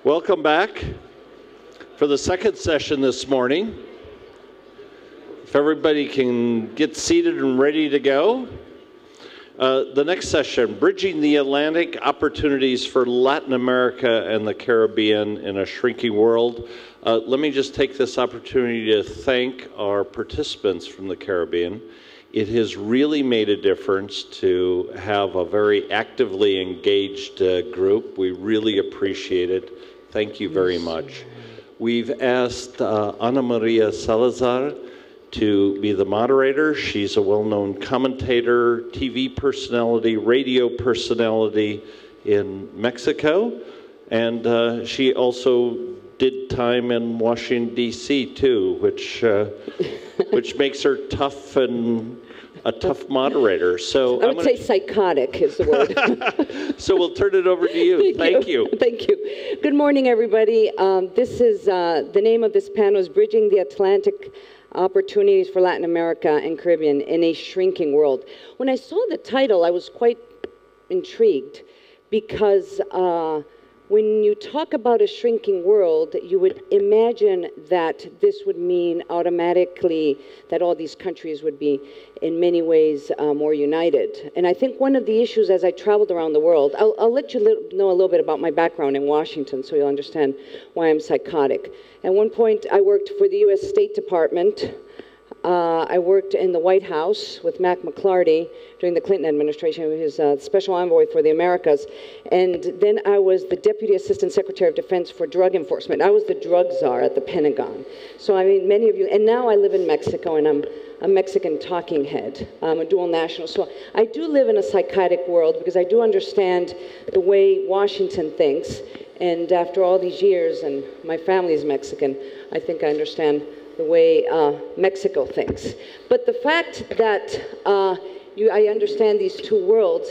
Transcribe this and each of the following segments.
Welcome back for the second session this morning. If everybody can get seated and ready to go. The next session, Bridging the Atlantic, Opportunities for Latin America and the Caribbean in a Shrinking World. Let me just take this opportunity to thank our participants from the Caribbean. It has really made a difference to have a very actively engaged group. We really appreciate it. Thank you very much. We've asked Ana Maria Salazar to be the moderator. She's a well-known commentator, TV personality, radio personality in Mexico, and she also did time in Washington, D.C. too, which makes her tough and a tough moderator. So I would say psychotic is the word. So we'll turn it over to you. Thank you. Thank you. Good morning, everybody. This is the name of this panel is Bridging the Atlantic, Opportunities for Latin America and Caribbean in a Shrinking World. When I saw the title, I was quite intrigued because when you talk about a shrinking world, you would imagine that this would mean automatically that all these countries would be in many ways more united. And I think one of the issues as I traveled around the world, I'll let you know a little bit about my background in Washington so you'll understand why I'm psychotic. At one point, I worked for the U.S. State Department. I worked in the White House with Mac McClarty during the Clinton administration, who was special envoy for the Americas. And then I was the Deputy Assistant Secretary of Defense for Drug Enforcement. I was the drug czar at the Pentagon. So, I mean, many of you, and now I live in Mexico, and I'm a Mexican talking head. I'm a dual national. So I do live in a psychotic world because I do understand the way Washington thinks. And after all these years, and my family is Mexican, I think I understand the way Mexico thinks. But the fact that I understand these two worlds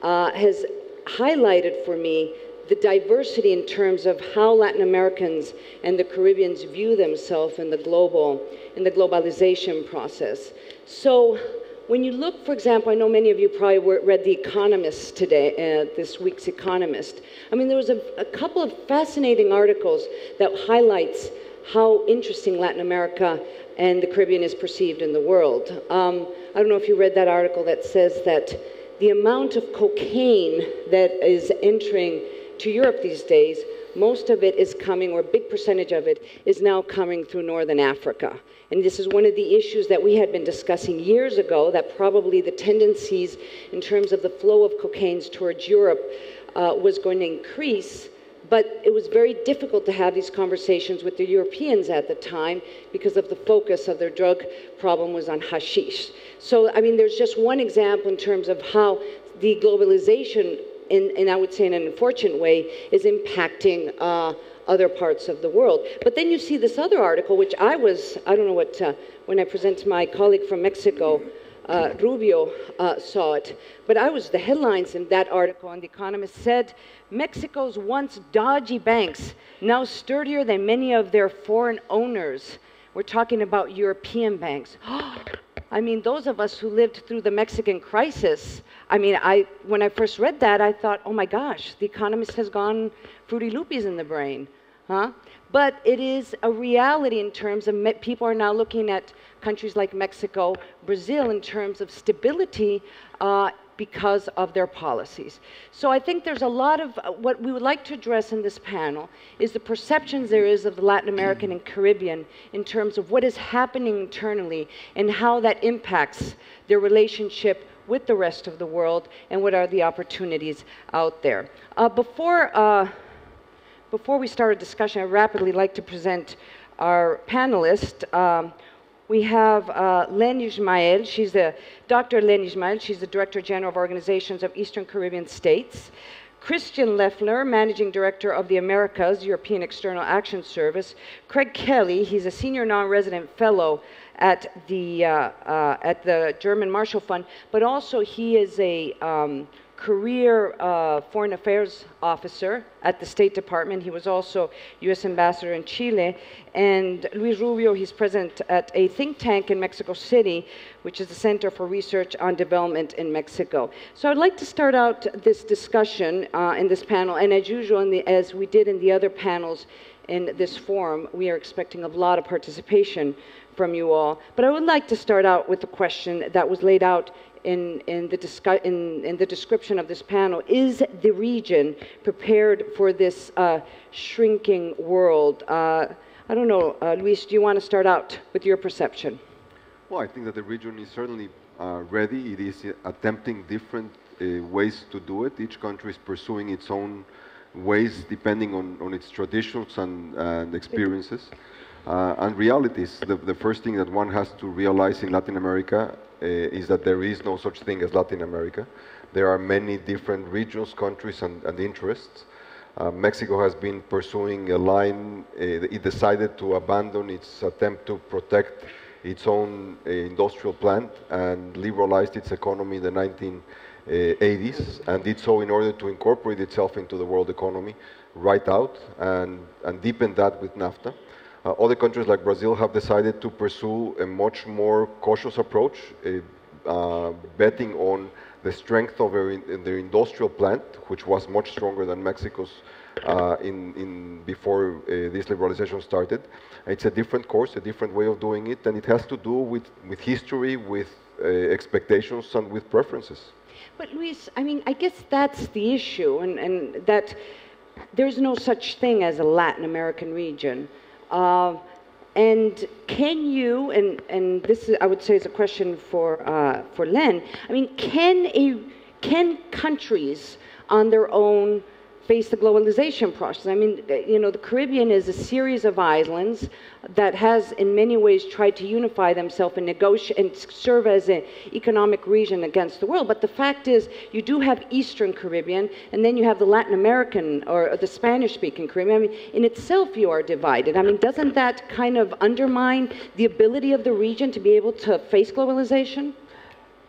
has highlighted for me the diversity in terms of how Latin Americans and the Caribbeans view themselves in the globalization process. So when you look, for example, I know many of you probably read The Economist today, this week's Economist. I mean, there was a couple of fascinating articles that highlights how interesting Latin America and the Caribbean is perceived in the world. I don't know if you read that article that says that the amount of cocaine that is entering to Europe these days, most of it is coming, or a big percentage of it, is now coming through Northern Africa. And this is one of the issues that we had been discussing years ago, that probably the tendencies in terms of the flow of cocaine towards Europe was going to increase. But it was very difficult to have these conversations with the Europeans at the time because of the focus of their drug problem was on hashish. So, I mean, there's just one example in terms of how the globalization, and I would say in an unfortunate way, is impacting other parts of the world. But then you see this other article, which I don't know what, when I present to my colleague from Mexico, Rubio saw it, but the headlines in that article on The Economist said, Mexico's once dodgy banks, now sturdier than many of their foreign owners. We're talking about European banks. I mean, those of us who lived through the Mexican crisis, I mean, when I first read that, I thought, oh my gosh, The Economist has gone Fruity Loopies in the brain, huh? But it is a reality in terms of people are now looking at countries like Mexico, Brazil, in terms of stability because of their policies. So I think there's a lot of what we would like to address in this panel is the perceptions there is of the Latin American and Caribbean in terms of what is happening internally and how that impacts their relationship with the rest of the world and what are the opportunities out there. Before we start a discussion, I'd rapidly like to present our panelists. We have Len Ishmael. She's Dr. Len Ishmael. She's the Director General of Organizations of Eastern Caribbean States. Christian Leffler, Managing Director of the Americas, European External Action Service. Craig Kelly, he's a Senior Non-Resident Fellow at the German Marshall Fund, but also he is a career foreign affairs officer at the State Department. He was also U.S. ambassador in Chile. And Luis Rubio, he's president at a think tank in Mexico City, which is the Center for Research on Development in Mexico. So I'd like to start out this discussion in this panel, and as usual, as we did in the other panels in this forum, we are expecting a lot of participation from you all. But I would like to start out with the question that was laid out in the description of this panel. Is the region prepared for this shrinking world? I don't know, Luis, do you want to start out with your perception? Well, I think that the region is certainly ready. It is attempting different ways to do it. Each country is pursuing its own ways depending on its traditions and experiences. And realities. The first thing that one has to realize in Latin America is that there is no such thing as Latin America. There are many different regions, countries, and interests. Mexico has been pursuing a line. It decided to abandon its attempt to protect its own industrial plant and liberalized its economy in the 1980s, and did so in order to incorporate itself into the world economy right out and deepen that with NAFTA. Other countries like Brazil have decided to pursue a much more cautious approach, betting on the strength of their industrial plant, which was much stronger than Mexico's before this liberalization started. It's a different course, a different way of doing it, and it has to do with history, with expectations, and with preferences. But Luis, I mean, I guess that's the issue, and that there's no such thing as a Latin American region. And can you, and this is, I would say is a question for Len, I mean, can countries on their own face the globalization process? I mean, you know, the Caribbean is a series of islands that has in many ways tried to unify themselves and negotiate and serve as an economic region against the world. But the fact is, you do have Eastern Caribbean, and then you have the Latin American or the Spanish-speaking Caribbean. I mean, in itself, you are divided. I mean, doesn't that kind of undermine the ability of the region to be able to face globalization?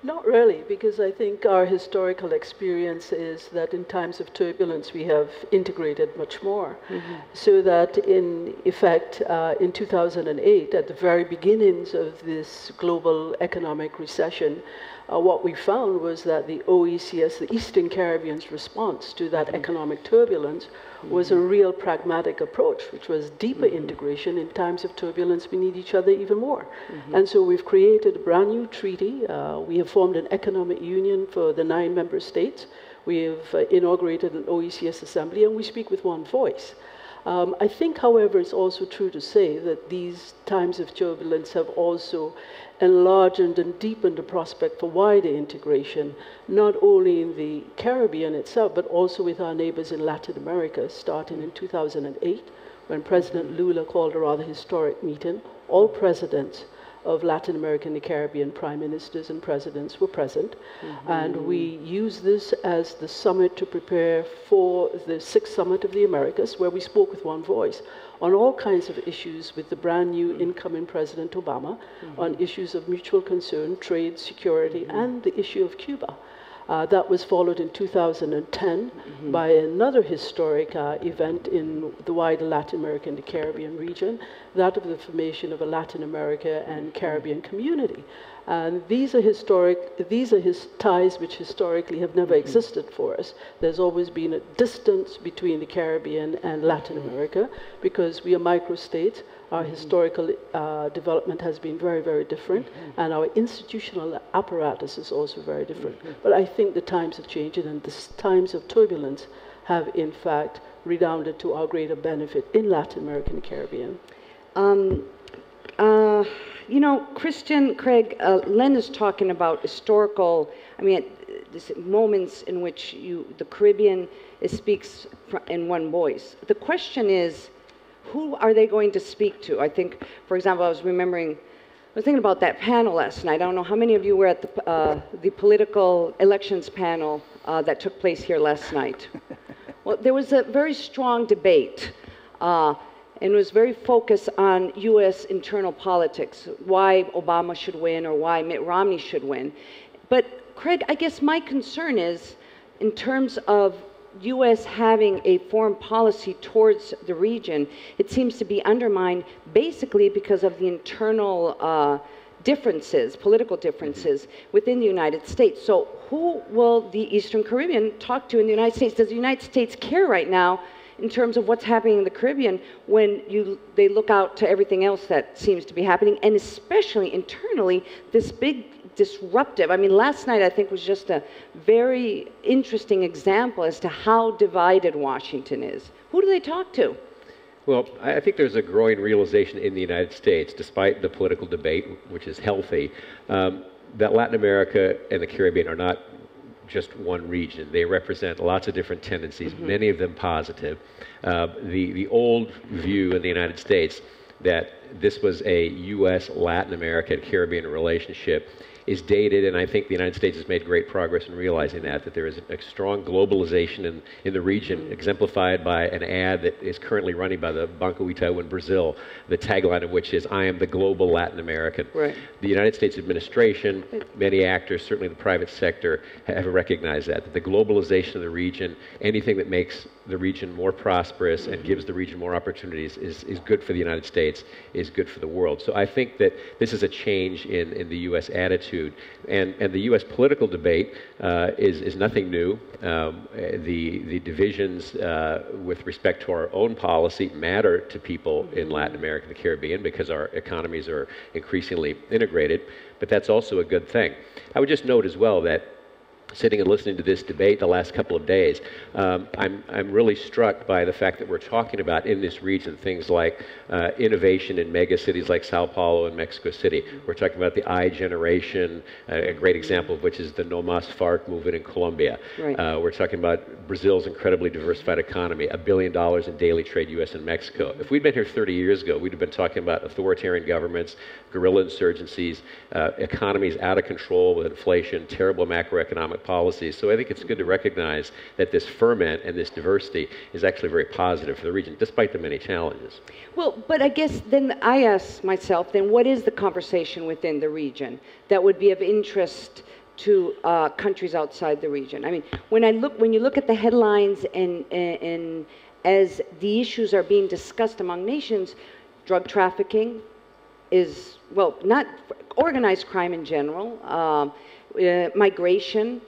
Not really, because I think our historical experience is that in times of turbulence we have integrated much more. Mm-hmm. So that in effect, in 2008, at the very beginnings of this global economic recession, what we found was that the OECS, the Eastern Caribbean's response to that economic turbulence was a real pragmatic approach, which was deeper integration. In times of turbulence, we need each other even more. And so we've created a brand new treaty. We have formed an economic union for the 9 member states. We have inaugurated an OECS assembly, and we speak with one voice. I think, however, it's also true to say that these times of turbulence have also enlarged and deepened the prospect for wider integration, not only in the Caribbean itself, but also with our neighbors in Latin America, starting in 2008, when President Lula called a rather historic meeting. All presidents of Latin America and the Caribbean, prime ministers and presidents, were present. And we used this as the summit to prepare for the 6th Summit of the Americas, where we spoke with one voice on all kinds of issues with the brand new incoming President Obama, on issues of mutual concern, trade, security, and the issue of Cuba. That was followed in 2010 by another historic event in the wider Latin America and the Caribbean region, that of the formation of a Latin America and Caribbean community. And these are ties which historically have never existed for us. There's always been a distance between the Caribbean and Latin America because we are microstates. Our historical development has been very, very different, and our institutional apparatus is also very different. But I think the times have changed, and the times of turbulence have, in fact, redounded to our greater benefit in Latin America and the Caribbean. You know, Christian, Craig, Len is talking about historical, I mean, this moments in which the Caribbean speaks in one voice. The question is, who are they going to speak to? I think, for example, I was thinking about that panel last night. I don't know how many of you were at the political elections panel that took place here last night. Well, there was a very strong debate, and it was very focused on U.S. internal politics, why Obama should win or why Mitt Romney should win. But, Craig, I guess my concern is, in terms of U.S. having a foreign policy towards the region, it seems to be undermined basically because of the internal differences, political differences within the United States. So who will the Eastern Caribbean talk to in the United States? Does the United States care right now in terms of what's happening in the Caribbean when they look out to everything else that seems to be happening, and especially internally, this big disruptive, I mean, last night I think was just a very interesting example as to how divided Washington is. Who do they talk to? Well, I think there's a growing realization in the United States, despite the political debate, which is healthy, that Latin America and the Caribbean are not just one region. They represent lots of different tendencies, many of them positive. The old view in the United States that this was a U.S., Latin America, and Caribbean relationship is dated, and I think the United States has made great progress in realizing that there is a strong globalization in the region, exemplified by an ad that is currently running by the Banco Itaú in Brazil, the tagline of which is, "I am the global Latin American." Right. The United States administration, many actors, certainly the private sector, have recognized that the globalization of the region, anything that makes the region more prosperous and gives the region more opportunities is good for the United States, is good for the world. So I think that this is a change in the U.S. attitude. And the U.S. political debate is nothing new. The divisions with respect to our own policy matter to people in Latin America and the Caribbean because our economies are increasingly integrated, but that's also a good thing. I would just note as well that sitting and listening to this debate the last couple of days, I'm really struck by the fact that we're talking about in this region things like innovation in mega cities like Sao Paulo and Mexico City. We're talking about the I generation, a great example of which is the No Mas FARC movement in Colombia. Right. We're talking about Brazil's incredibly diversified economy, $1 billion in daily trade, U.S. and Mexico. If we'd been here 30 years ago, we'd have been talking about authoritarian governments, guerrilla insurgencies, economies out of control with inflation, terrible macroeconomic policies. So I think it's good to recognize that this ferment and this diversity is actually very positive for the region, despite the many challenges. Well, but I guess then I ask myself, then what is the conversation within the region that would be of interest to countries outside the region? I mean, when you look at the headlines and as the issues are being discussed among nations, drug trafficking is, well, not organized crime in general, migration,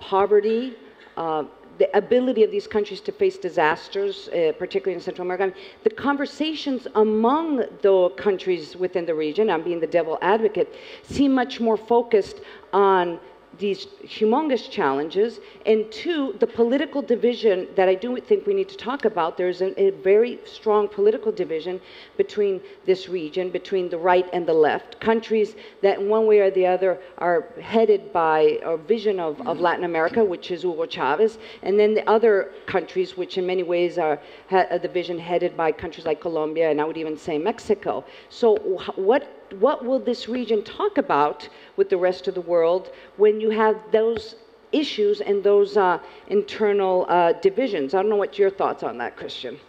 poverty, the ability of these countries to face disasters, particularly in Central America. I mean, the conversations among the countries within the region, I'm being the devil advocate, seem much more focused on these humongous challenges, and two, the political division that I do think we need to talk about. There's a very strong political division between this region, between the right and the left. Countries that in one way or the other are headed by a vision of Latin America, which is Hugo Chavez, and then the other countries which in many ways are the vision headed by countries like Colombia, and I would even say Mexico. So what will this region talk about with the rest of the world when you have those issues and those internal divisions? I don't know what your thoughts on that, Christian.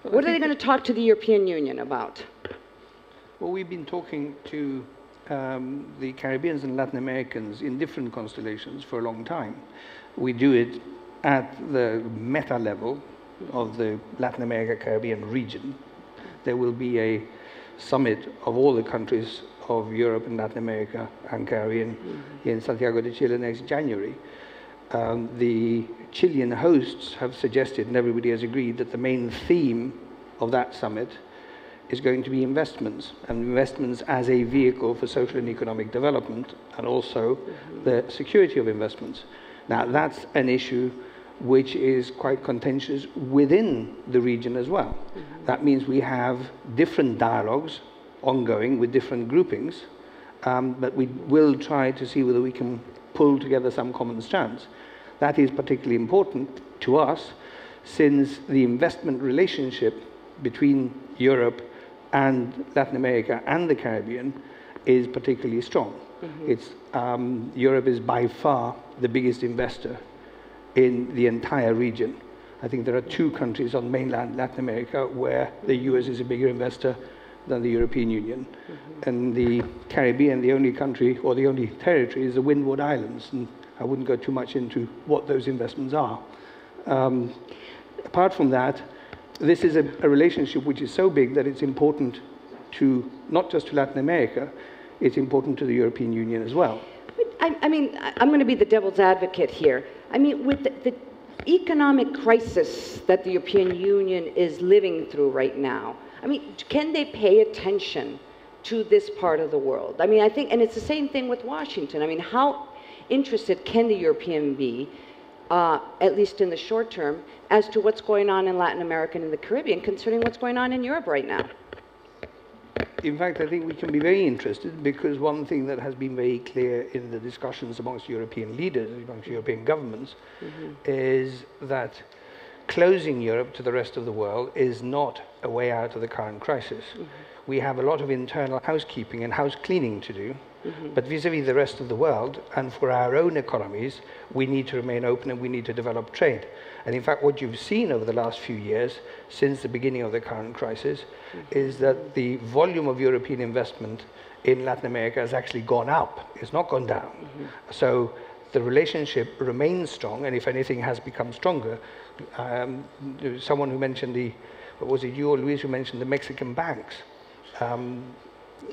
What are they going to talk to the European Union about? Well, we've been talking to the Caribbeans and Latin Americans in different constellations for a long time. We do it at the meta level of the Latin America-Caribbean region. There will be a summit of all the countries of Europe and Latin America and Caribbean in Santiago de Chile next January. The Chilean hosts have suggested, and everybody has agreed, that the main theme of that summit is going to be investments, and investments as a vehicle for social and economic development, and also the security of investments. Now, that's an issue which is quite contentious within the region as well. That means we have different dialogues ongoing with different groupings, but we will try to see whether we can pull together some common strands. That is particularly important to us, since the investment relationship between Europe and Latin America and the Caribbean is particularly strong. Europe is by far the biggest investor in the entire region. I think there are 2 countries on mainland Latin America where the US is a bigger investor than the European Union. And the Caribbean, the only country or the only territory is the Windward Islands. And I wouldn't go too much into what those investments are. Apart from that, this is a relationship which is so big that it's important to, not just to Latin America, it's important to the European Union as well. I mean, I'm going to be the devil's advocate here. I mean, with the economic crisis that the European Union is living through right now, I mean, can they pay attention to this part of the world? I mean, I think, and it's the same thing with Washington. I mean, how interested can the European be, at least in the short term, as to what's going on in Latin America and in the Caribbean, considering what's going on in Europe right now? In fact, I think we can be very interested, because one thing that has been very clear in the discussions amongst European leaders, amongst European governments, is that closing Europe to the rest of the world is not a way out of the current crisis. We have a lot of internal housekeeping and house cleaning to do, but vis-a-vis the rest of the world, and for our own economies, we need to remain open and we need to develop trade. And in fact, what you've seen over the last few years, since the beginning of the current crisis, is that the volume of European investment in Latin America has actually gone up. It's not gone down. So the relationship remains strong, and if anything has become stronger. There was someone who mentioned was it you or Luis who mentioned the Mexican banks?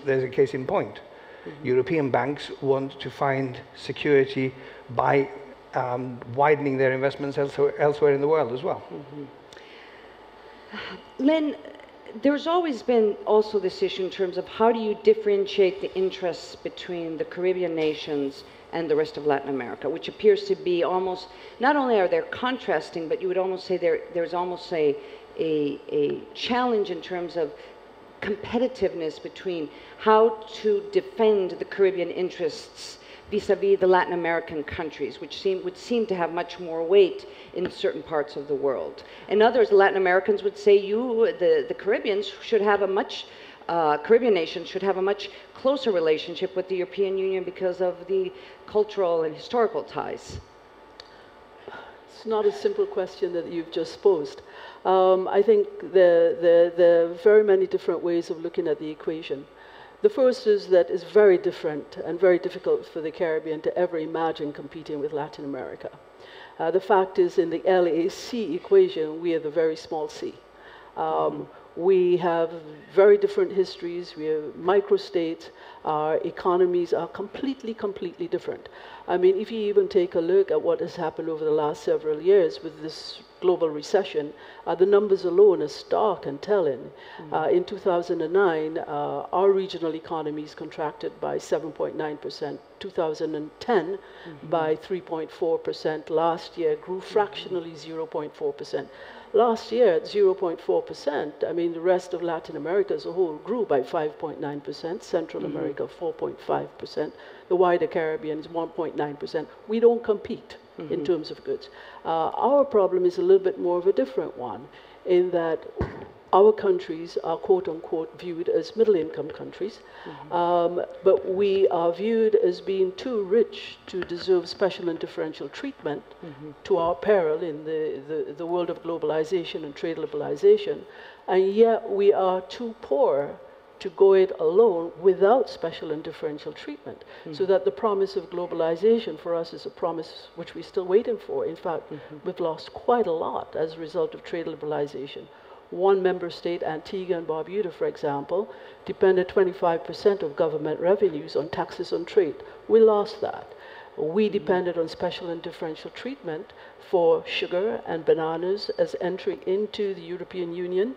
There's a case in point. European banks want to find security by widening their investments elsewhere in the world as well. Lynn, there's always been also this issue in terms of how do you differentiate the interests between the Caribbean nations and the rest of Latin America, which appears to be almost, not only are they contrasting, but you would almost say there's almost a challenge in terms of competitiveness between how to defend the Caribbean interests vis-a-vis the Latin American countries, which would seem to have much more weight in certain parts of the world. And others, Latin Americans would say the Caribbeans should have a much, Caribbean nations should have a much closer relationship with the European Union because of the cultural and historical ties. It's not a simple question that you've just posed. I think there are very many different ways of looking at the equation. The first is that it's very different and very difficult for the Caribbean to ever imagine competing with Latin America. The fact is, in the LAC equation, we are the very small c. We have very different histories. We are microstates. Our economies are completely different. I mean, if you even take a look at what has happened over the last several years with this global recession, the numbers alone are stark and telling. In 2009, our regional economies contracted by 7.9%. 2010 by 3.4%. Last year grew fractionally 0.4%. Last year at 0.4%, I mean, the rest of Latin America as a whole grew by 5.9%, Central America 4.5%, the wider Caribbean is 1.9%. We don't compete in terms of goods. Our problem is a little bit more of a different one, in that our countries are quote-unquote viewed as middle-income countries, but we are viewed as being too rich to deserve special and differential treatment to our peril in the world of globalization and trade liberalization, and yet we are too poor to go it alone without special and differential treatment. So that the promise of globalization for us is a promise which we're still waiting for. In fact, we've lost quite a lot as a result of trade liberalization. One member state, Antigua and Barbuda, for example, depended 25% of government revenues on taxes on trade. We lost that. We depended on special and differential treatment for sugar and bananas as entering into the European Union.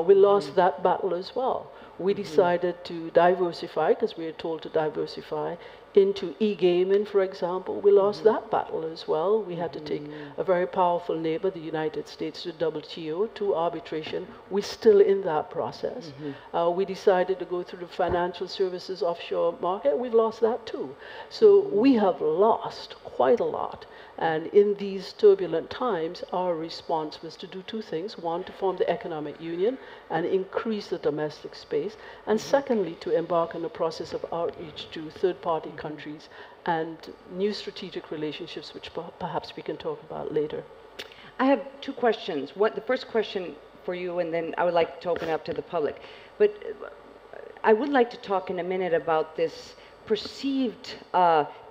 We lost that battle as well. We decided to diversify, because we were told to diversify, into e-gaming, for example. We lost that battle as well. We had to take a very powerful neighbor, the United States, to WTO, to arbitration. We're still in that process. We decided to go through the financial services offshore market. We've lost that too. So we have lost quite a lot. And in these turbulent times, our response was to do two things. One, to form the economic union and increase the domestic space. And secondly, to embark on a process of outreach to third-party countries and new strategic relationships, which perhaps we can talk about later. I have two questions. The first question for you, and then I would like to open up to the public. But I would like to talk in a minute about this perceived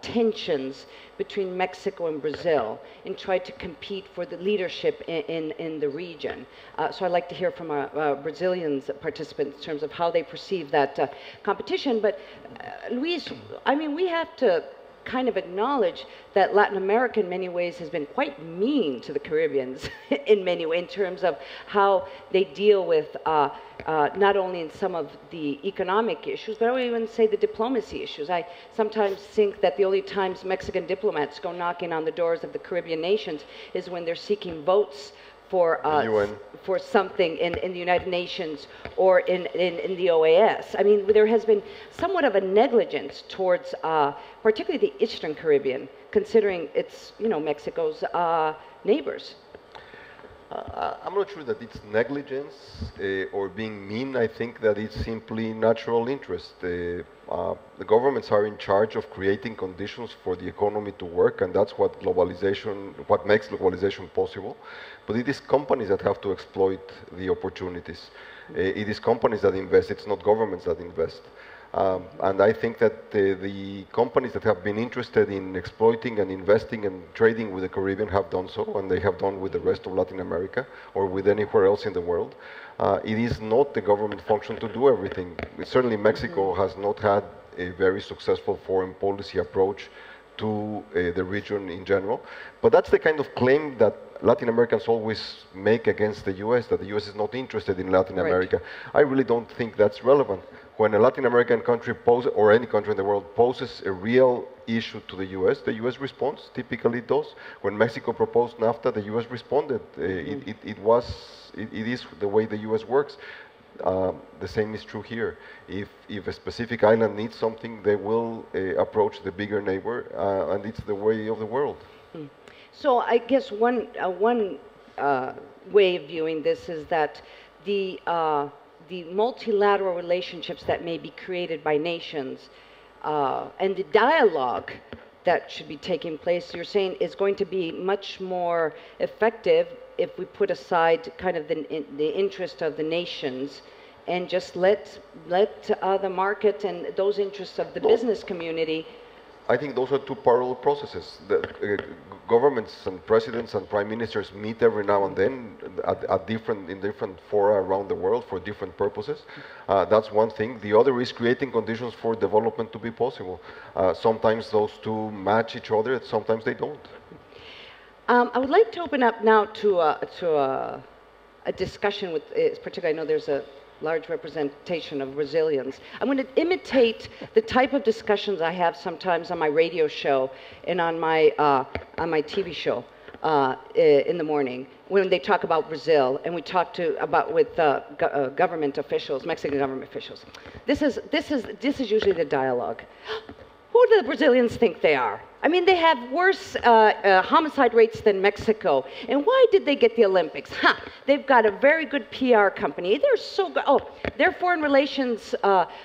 tensions between Mexico and Brazil and tried to compete for the leadership in the region. So I'd like to hear from our Brazilian participants in terms of how they perceive that competition. But Luis, I mean, we have to kind of acknowledge that Latin America in many ways has been quite mean to the Caribbeans in many ways in terms of how they deal with not only in some of the economic issues, but I would even say the diplomacy issues. I sometimes think that the only times Mexican diplomats go knocking on the doors of the Caribbean nations is when they're seeking votes for something in the United Nations or in the OAS. I mean, there has been somewhat of a negligence towards particularly the Eastern Caribbean, considering it's, you know, Mexico's neighbors. I'm not sure that it's negligence or being mean. I think that it's simply natural interest. The governments are in charge of creating conditions for the economy to work, and that's what makes globalization possible. But it is companies that have to exploit the opportunities. It is companies that invest. It's not governments that invest. And I think that the companies that have been interested in exploiting and investing and trading with the Caribbean have done so, and they have done with the rest of Latin America or with anywhere else in the world. It is not the government function to do everything. Certainly Mexico has not had a very successful foreign policy approach to the region in general. But that's the kind of claim that Latin Americans always make against the US, that the US is not interested in Latin America. I really don't think that's relevant. When a Latin American country poses, or any country in the world, poses a real issue to the US responds, typically it does. When Mexico proposed NAFTA, the US responded. It is the way the US works. The same is true here. If a specific island needs something, they will approach the bigger neighbor, and it's the way of the world. So I guess one way of viewing this is that the multilateral relationships that may be created by nations and the dialogue that should be taking place, you're saying, is going to be much more effective if we put aside kind of the interest of the nations and just let the market and those interests of the business community. I think those are two parallel processes. Governments and presidents and prime ministers meet every now and then in different fora around the world for different purposes. That's one thing. The other is creating conditions for development to be possible. Sometimes those two match each other, sometimes they don't. I would like to open up now to a discussion with, particularly I know there's a large representation of Brazilians. I'm going to imitate the type of discussions I have sometimes on my radio show and on my TV show in the morning when they talk about Brazil, and we talk with government officials, Mexican government officials. This is usually the dialogue. Who do the Brazilians think they are? I mean, they have worse homicide rates than Mexico. And why did they get the Olympics? They've got a very good PR company. They're so good. Oh, their foreign relations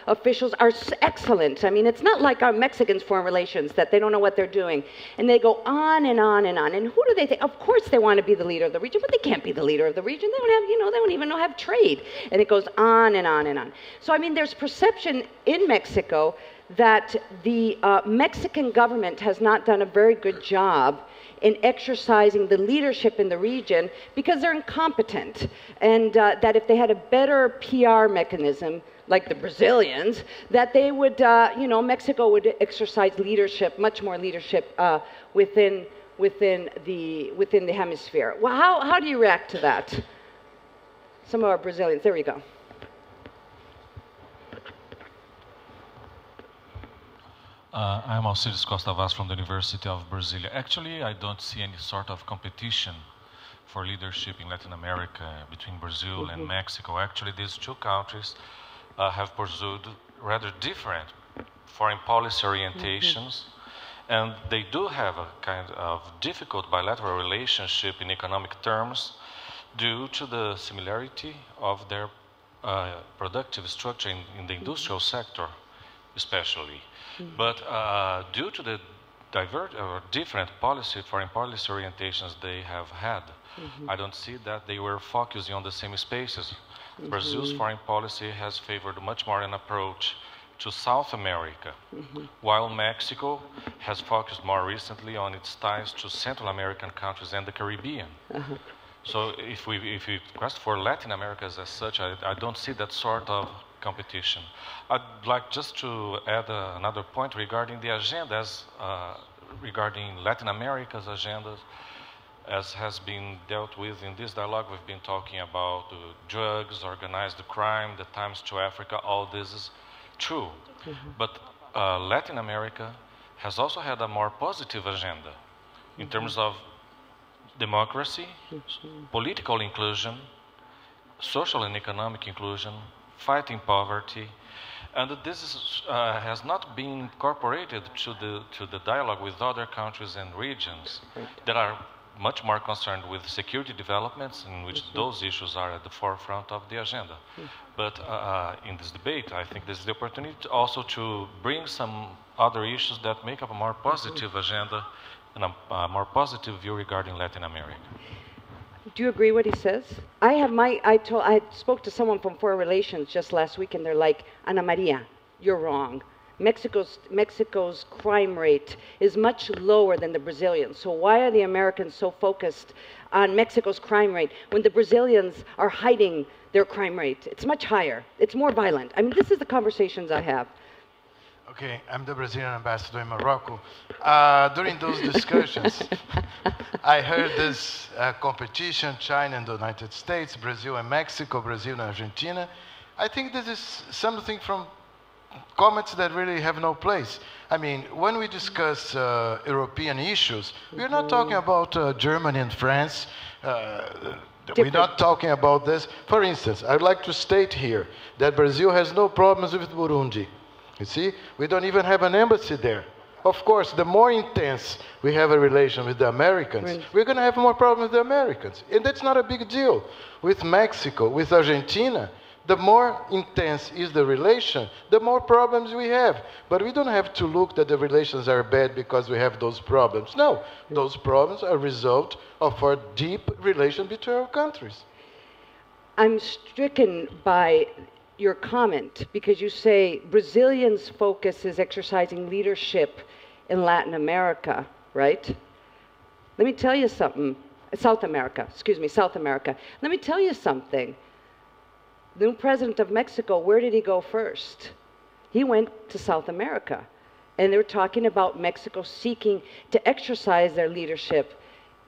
officials are excellent. I mean, it's not like our Mexicans' foreign relations that they don't know what they're doing. And they go on and on and on. And who do they think? Of course they want to be the leader of the region, but they can't be the leader of the region. They don't have, they don't even have trade. And it goes on and on and on. So, I mean, there's perception in Mexico that the Mexican government has not done a very good job in exercising the leadership in the region because they're incompetent, and that if they had a better PR mechanism, like the Brazilians, that they would, Mexico would exercise leadership, much more leadership within the hemisphere. Well, how do you react to that? Some of our Brazilians, there we go. I'm Alcides Costa Vaz from the University of Brasilia. Actually, I don't see any sort of competition for leadership in Latin America between Brazil and Mexico. Actually, these two countries have pursued rather different foreign policy orientations, and they do have a kind of difficult bilateral relationship in economic terms due to the similarity of their productive structure in the industrial sector, especially. But due to the different foreign policy orientations they have had, I don't see that they were focusing on the same spaces. Brazil's foreign policy has favored much more an approach to South America, while Mexico has focused more recently on its ties to Central American countries and the Caribbean. So if we request for Latin America as such, I don't see that sort of competition. I'd like just to add another point regarding the agendas, regarding Latin America's agendas, as has been dealt with in this dialogue. We've been talking about drugs, organized crime, the ties to Africa. All this is true. But Latin America has also had a more positive agenda in terms of democracy, political inclusion, social and economic inclusion, fighting poverty, and this is, has not been incorporated to the dialogue with other countries and regions that are much more concerned with security developments, in which those issues are at the forefront of the agenda. But in this debate, I think this is the opportunity also to bring some other issues that make up a more positive agenda and a more positive view regarding Latin America. Do you agree what he says? I spoke to someone from Foreign Relations just last week, and they're like, Ana Maria, you're wrong. Mexico's crime rate is much lower than the Brazilians. So why are the Americans so focused on Mexico's crime rate when the Brazilians are hiding their crime rate? It's much higher. It's more violent. I mean, this is the conversations I have. Okay, I'm the Brazilian ambassador in Morocco. During those discussions, I heard this competition, China and the United States, Brazil and Mexico, Brazil and Argentina. I think this is something from comments that really have no place. I mean, when we discuss European issues, we're not talking about Germany and France. We're not talking about this. For instance, I'd like to state here that Brazil has no problems with Burundi. You see, we don't even have an embassy there. Of course, the more intense we have a relation with the Americans, we're going to have more problems with the Americans. And that's not a big deal. With Mexico, with Argentina, the more intense is the relation, the more problems we have. But we don't have to look that the relations are bad because we have those problems. No, those problems are a result of our deep relation between our countries. I'm stricken by your comment, because you say Brazilians' focus is exercising leadership in Latin America, right? Let me tell you something. South America, excuse me, South America. Let me tell you something. The new president of Mexico, where did he go first? He went to South America. And they were talking about Mexico seeking to exercise their leadership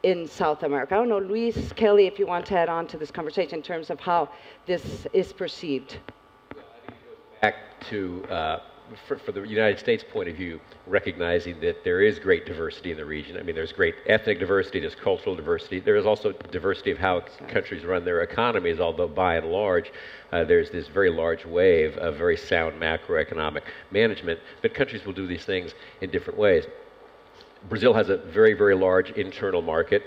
in South America. I don't know, Luis, Kelly, if you want to add on to this conversation in terms of how this is perceived. Back to, for the United States point of view, recognizing that there is great diversity in the region. I mean, there's great ethnic diversity, there's cultural diversity. There is also diversity of how countries run their economies, although by and large, there's this very large wave of very sound macroeconomic management, but countries will do these things in different ways. Brazil has a very, very large internal market.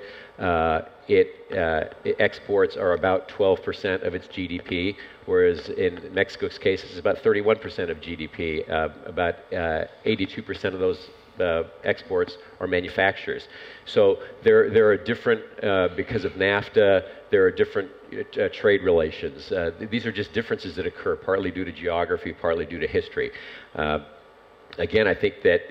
Exports are about 12% of its GDP, whereas in Mexico's case, it's about 31% of GDP. About 82% of those exports are manufactures. So there are different, because of NAFTA, there are different trade relations. These are just differences that occur, partly due to geography, partly due to history. Again, I think that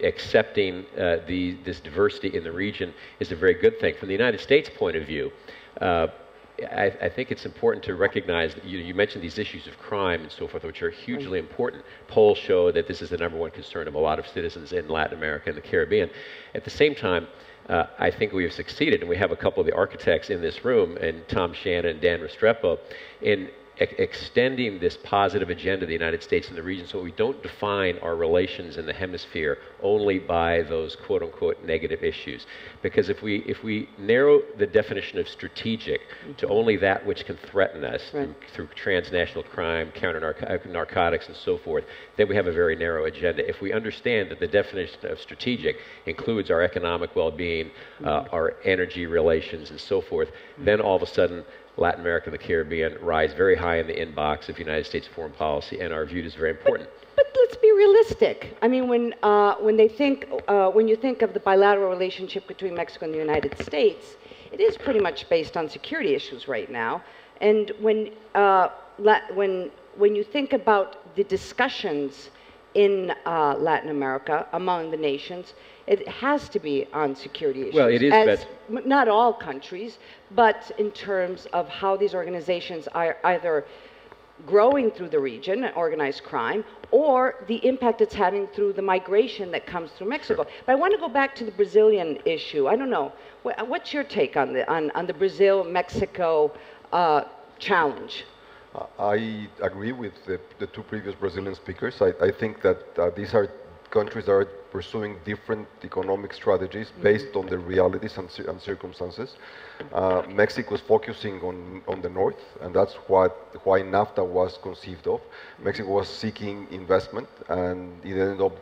accepting this diversity in the region is a very good thing. From the United States point of view, I think it's important to recognize that you mentioned these issues of crime and so forth, which are hugely important. Polls show that this is the #1 concern of a lot of citizens in Latin America and the Caribbean. At the same time, I think we have succeeded, and we have a couple of the architects in this room, and Tom Shannon and Dan Restrepo, in extending this positive agenda of the United States in the region, so we don't define our relations in the hemisphere only by those quote-unquote negative issues. Because if we narrow the definition of strategic to only that which can threaten us through transnational crime, counter-narcotics, and so forth, then we have a very narrow agenda. If we understand that the definition of strategic includes our economic well-being, our energy relations, and so forth, then all of a sudden Latin America and the Caribbean rise very high in the inbox of United States foreign policy and are viewed as very important. But let's be realistic. I mean, when you think of the bilateral relationship between Mexico and the United States, it is pretty much based on security issues right now. And when when you think about the discussions in Latin America among the nations, it has to be on security issues. Well, it is, not all countries, but in terms of how these organizations are either growing through the region, organized crime, or the impact it's having through the migration that comes through Mexico. Sure. But I want to go back to the Brazilian issue. I don't know. What's your take on the Brazil-Mexico challenge? I agree with the two previous Brazilian speakers. I think that these are countries that are pursuing different economic strategies based on the realities and circumstances. Mexico is focusing on the north, and that's why NAFTA was conceived of. Mexico was seeking investment, and it ended up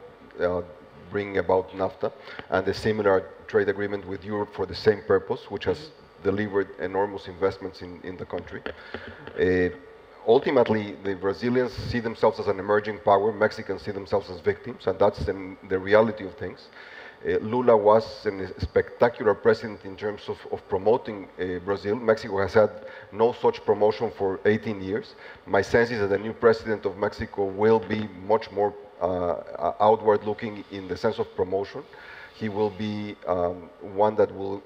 bringing about NAFTA, and a similar trade agreement with Europe for the same purpose, which has delivered enormous investments in the country. Ultimately, the Brazilians see themselves as an emerging power, Mexicans see themselves as victims, and that's the reality of things. Lula was a spectacular president in terms of promoting Brazil. Mexico has had no such promotion for 18 years. My sense is that the new president of Mexico will be much more outward looking in the sense of promotion. He will be one that will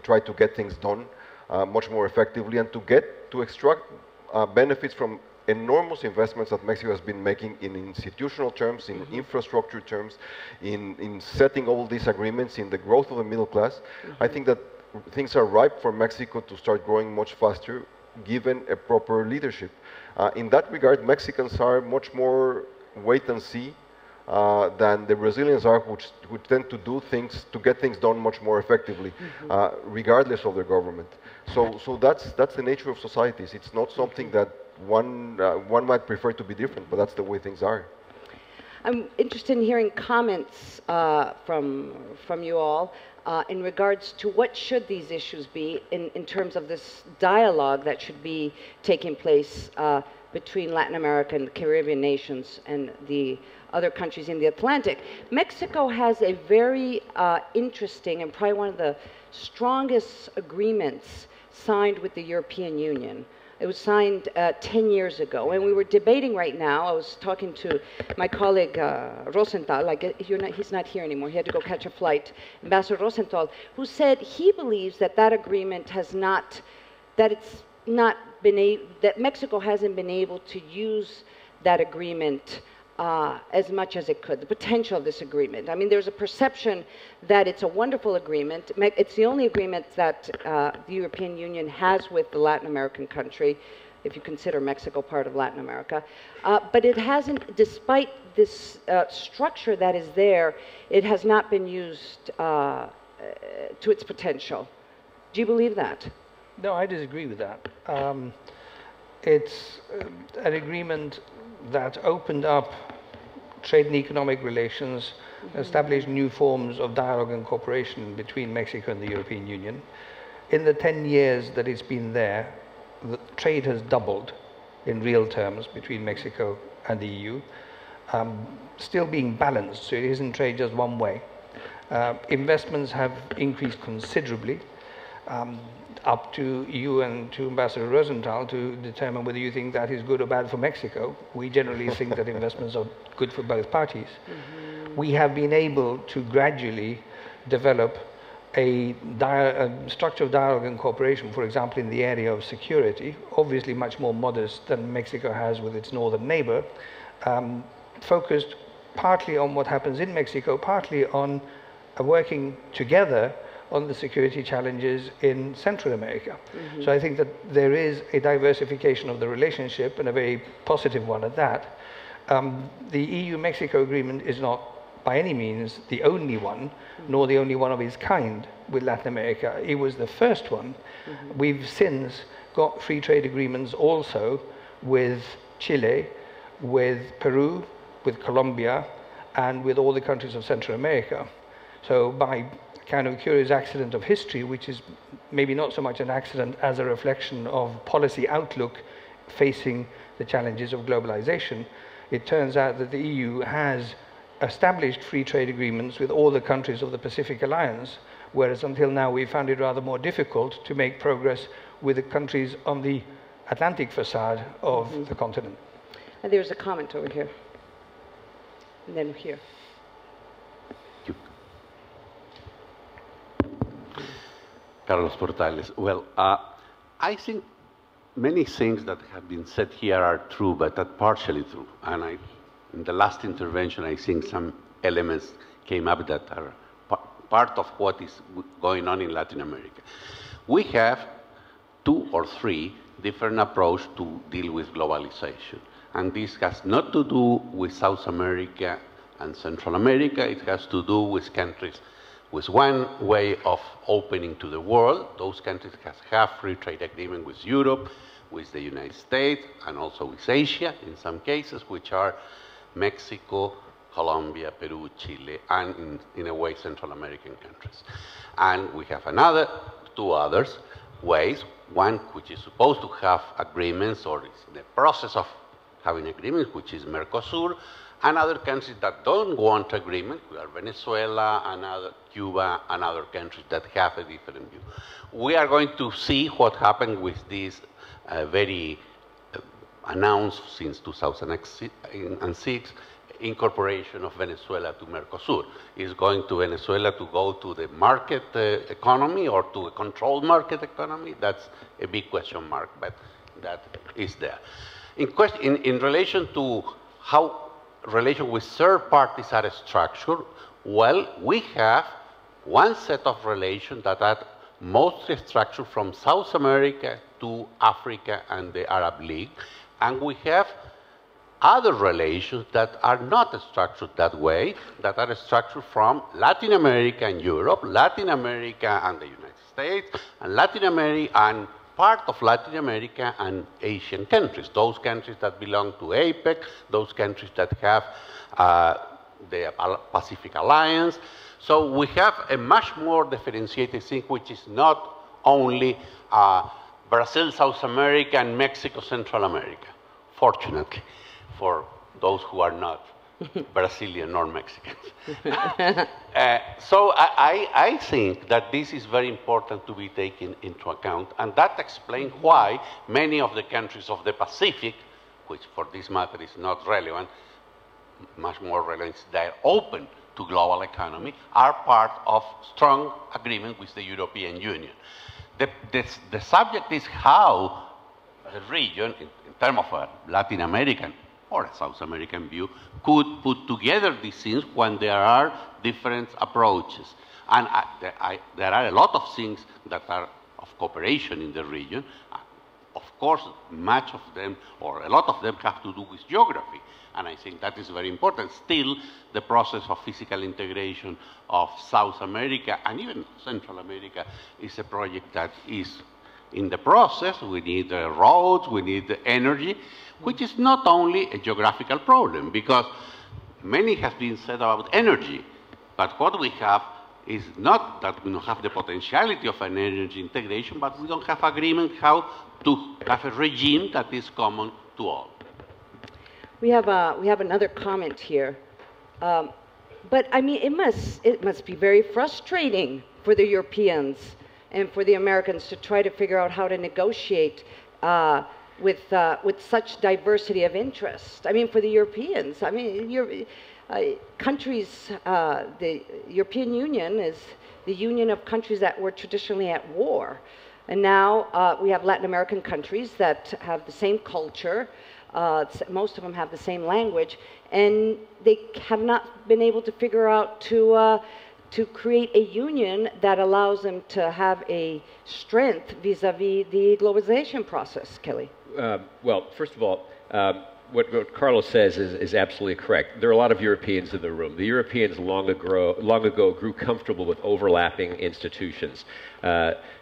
try to get things done much more effectively and to extract benefits from enormous investments that Mexico has been making in institutional terms, in infrastructure terms, in setting all these agreements, in the growth of the middle class. I think that things are ripe for Mexico to start growing much faster, given a proper leadership. In that regard, Mexicans are much more wait and see than the Brazilians are, which tend to do things, to get things done much more effectively, regardless of their government. So that's the nature of societies. It's not something that one might prefer to be different, but that's the way things are. I'm interested in hearing comments from you all in regards to what should these issues be in terms of this dialogue that should be taking place between Latin America and the Caribbean nations and the other countries in the Atlantic. Mexico has a very interesting and probably one of the strongest agreements signed with the European Union. It was signed 10 years ago, and we were debating right now. I was talking to my colleague Rosenthal, he's not here anymore, he had to go catch a flight, Ambassador Rosenthal, who said he believes that agreement has not, that Mexico hasn't been able to use that agreement as much as it could, the potential of this agreement. I mean, there's a perception that it's a wonderful agreement. It's the only agreement that the European Union has with the Latin American country, if you consider Mexico part of Latin America. But it hasn't, despite this structure that is there, it has not been used to its potential. Do you believe that? No, I disagree with that. It's an agreement that opened up trade and economic relations, established new forms of dialogue and cooperation between Mexico and the European Union. In the 10 years that it's been there, the trade has doubled in real terms between Mexico and the EU, still being balanced, so it isn't trade just one way. Investments have increased considerably. Up to you and to Ambassador Rosenthal to determine whether you think that is good or bad for Mexico. We generally think that investments are good for both parties. We have been able to gradually develop a structure of dialogue and cooperation, for example, in the area of security, obviously much more modest than Mexico has with its northern neighbor, focused partly on what happens in Mexico, partly on working together on the security challenges in Central America. So I think that there is a diversification of the relationship, and a very positive one at that. The EU-Mexico agreement is not by any means the only one, nor the only one of its kind with Latin America. It was the first one. We've since got free trade agreements also with Chile, with Peru, with Colombia, and with all the countries of Central America. So by kind of curious accident of history, which is maybe not so much an accident as a reflection of policy outlook facing the challenges of globalization, it turns out that the EU has established free trade agreements with all the countries of the Pacific Alliance, whereas until now we found it rather more difficult to make progress with the countries on the Atlantic facade of the continent. And there's a comment over here. And then here. Carlos Portales. Well, I think many things that have been said here are true, but not partially true. And in the last intervention, I think some elements came up that are part of what is going on in Latin America. We have 2 or 3 different approaches to deal with globalization. And this has not to do with South America and Central America. It has to do with countries with one way of opening to the world. Those countries have free trade agreement with Europe, with the United States, and also with Asia in some cases, which are Mexico, Colombia, Peru, Chile, and in a way Central American countries. And we have 2 others ways, one which is supposed to have agreements or is in the process of having agreements, which is Mercosur, and other countries that don't want agreement, we are Venezuela and Cuba and other countries that have a different view. We are going to see what happened with this very announced since 2006 incorporation of Venezuela to Mercosur. Is going to Venezuela to go to the market economy or to a controlled market economy? That's a big question mark, but that is there. In relation to how relation with third parties are structured, well, we have one set of relations that are mostly structured from South America to Africa and the Arab League, and we have other relations that are not structured that way, that are structured from Latin America and Europe, Latin America and the United States, and Latin America and part of Latin America and Asian countries, those countries that belong to APEC, those countries that have the Pacific Alliance. So we have a much more differentiated thing, which is not only Brazil, South America, and Mexico, Central America, fortunately, for those who are not Brazilian nor Mexicans. So I think that this is very important to be taken into account, and that explains why many of the countries of the Pacific, which for this matter is not relevant, much more relevant, they're open to global economy, are part of strong agreement with the European Union. The subject is how the region, in terms of a Latin American or a South American view, could put together these things when there are different approaches. And there are a lot of things that are of cooperation in the region. Of course, much of them, or a lot of them, have to do with geography. And I think that is very important. Still, the process of physical integration of South America and even Central America is a project that is in the process. We need roads, we need energy, which is not only a geographical problem, because many has been said about energy, but what we have is not that we don't have the potentiality of an energy integration, but we don't have agreement how to have a regime that is common to all. We have another comment here, but I mean, it must be very frustrating for the Europeans and for the Americans to try to figure out how to negotiate with such diversity of interest. I mean, for the Europeans, I mean, countries, the European Union is the union of countries that were traditionally at war. And now we have Latin American countries that have the same culture, most of them have the same language, and they have not been able to figure out to create a union that allows them to have a strength vis-a-vis the globalization process, Kelly. Well, first of all, what Carlos says is absolutely correct. There are a lot of Europeans in the room. The Europeans long ago grew comfortable with overlapping institutions,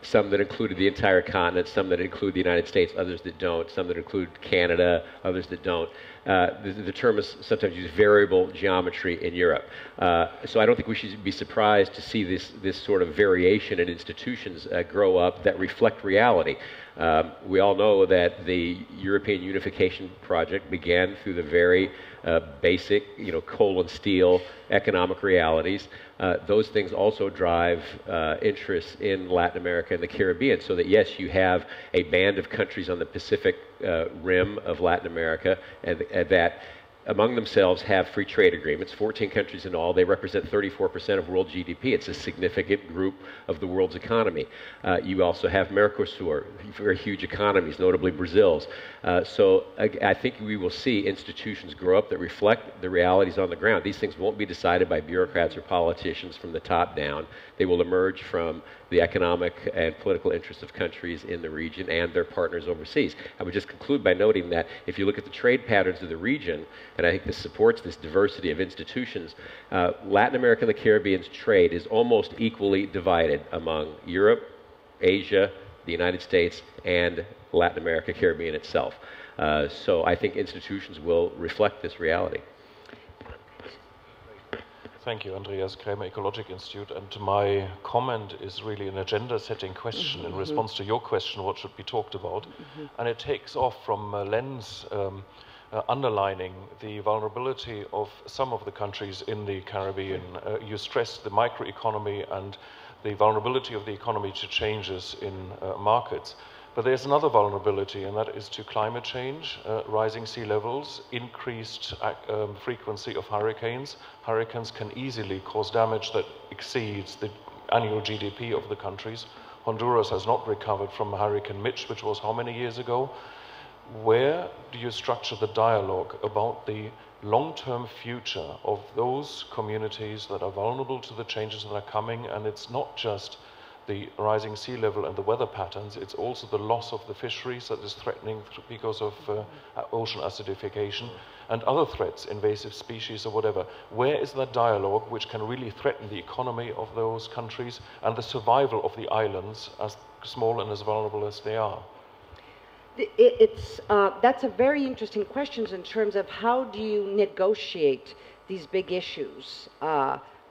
some that included the entire continent, some that include the United States, others that don't, some that include Canada, others that don't. The term is sometimes used variable geometry in Europe. So I don't think we should be surprised to see this sort of variation in institutions grow up that reflect reality. We all know that the European unification project began through the very basic, coal and steel economic realities. Those things also drive interest in Latin America and the Caribbean, so that yes, you have a band of countries on the Pacific rim of Latin America that among themselves have free trade agreements, 14 countries in all. They represent 34% of world GDP. It's a significant group of the world's economy. You also have Mercosur, very huge economies, notably Brazil's. So I think we will see institutions grow up that reflect the realities on the ground. These things won't be decided by bureaucrats or politicians from the top down. They will emerge from the economic and political interests of countries in the region and their partners overseas. I would just conclude by noting that if you look at the trade patterns of the region, and I think this supports this diversity of institutions, Latin America and the Caribbean's trade is almost equally divided among Europe, Asia, the United States, and Latin America, Caribbean itself. So I think institutions will reflect this reality. Thank you, Andreas Krämer, Ecologic Institute. And my comment is really an agenda-setting question in response to your question, what should be talked about. And it takes off from a lens underlining the vulnerability of some of the countries in the Caribbean. You stressed the microeconomy and the vulnerability of the economy to changes in markets. But there's another vulnerability, and that is to climate change, rising sea levels, increased frequency of hurricanes. Hurricanes can easily cause damage that exceeds the annual GDP of the countries. Honduras has not recovered from Hurricane Mitch, which was how many years ago? Where do you structure the dialogue about the long-term future of those communities that are vulnerable to the changes that are coming? And it's not just the rising sea level and the weather patterns, it's also the loss of the fisheries that is threatening because of ocean acidification and other threats, invasive species or whatever. Where is that dialogue which can really threaten the economy of those countries and the survival of the islands, as small and as vulnerable as they are? That's a very interesting question in terms of how do you negotiate these big issues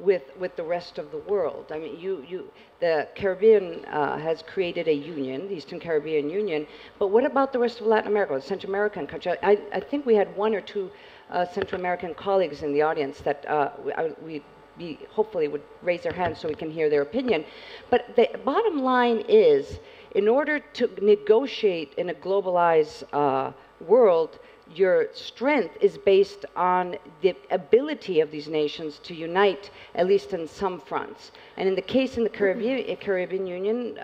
with the rest of the world. I mean, the Caribbean has created a union, the Eastern Caribbean Union, but what about the rest of Latin America, the Central American countries? I think we had one or two Central American colleagues in the audience that we hopefully would raise their hands so we can hear their opinion. But the bottom line is, in order to negotiate in a globalized world, your strength is based on the ability of these nations to unite, at least in some fronts. And in the case in the Caribbean Union,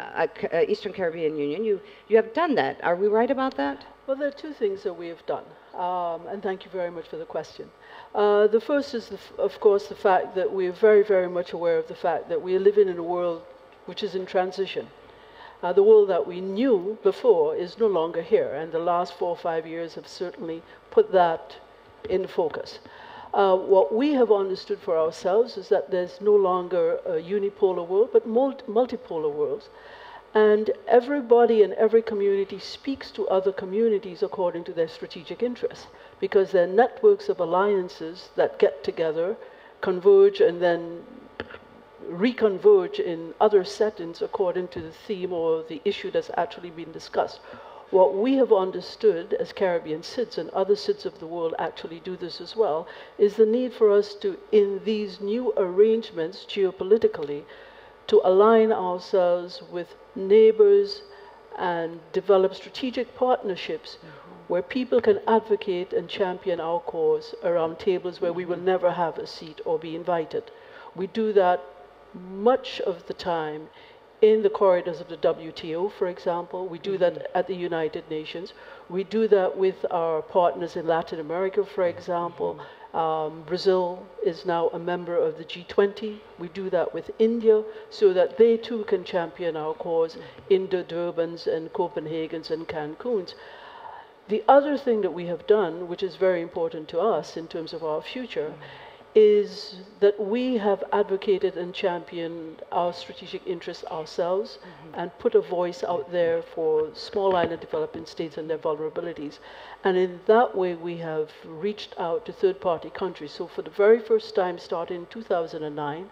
Eastern Caribbean Union, you have done that. Are we right about that? Well, there are two things that we have done, and thank you very much for the question. The first is, of course, the fact that we are very, very much aware of the fact that we are living in a world which is in transition. The world that we knew before is no longer here, and the last 4 or 5 years have certainly put that in focus. What we have understood for ourselves is that there's no longer a unipolar world, but multipolar worlds. And everybody in every community speaks to other communities according to their strategic interests, because they're networks of alliances that get together, converge, and then reconverge in other settings according to the theme or the issue that's actually been discussed. What we have understood as Caribbean SIDS, and other SIDS of the world actually do this as well, is the need for us to, in these new arrangements geopolitically, to align ourselves with neighbors and develop strategic partnerships where people can advocate and champion our cause around tables where we will never have a seat or be invited. We do that much of the time in the corridors of the WTO, for example. We do that at the United Nations. We do that with our partners in Latin America, for example. Brazil is now a member of the G20. We do that with India so that they too can champion our cause in the Durbans and Copenhagens and Cancuns. The other thing that we have done, which is very important to us in terms of our future, is that we have advocated and championed our strategic interests ourselves and put a voice out there for small island developing states and their vulnerabilities. And in that way, we have reached out to third-party countries. So for the very first time, starting in 2009,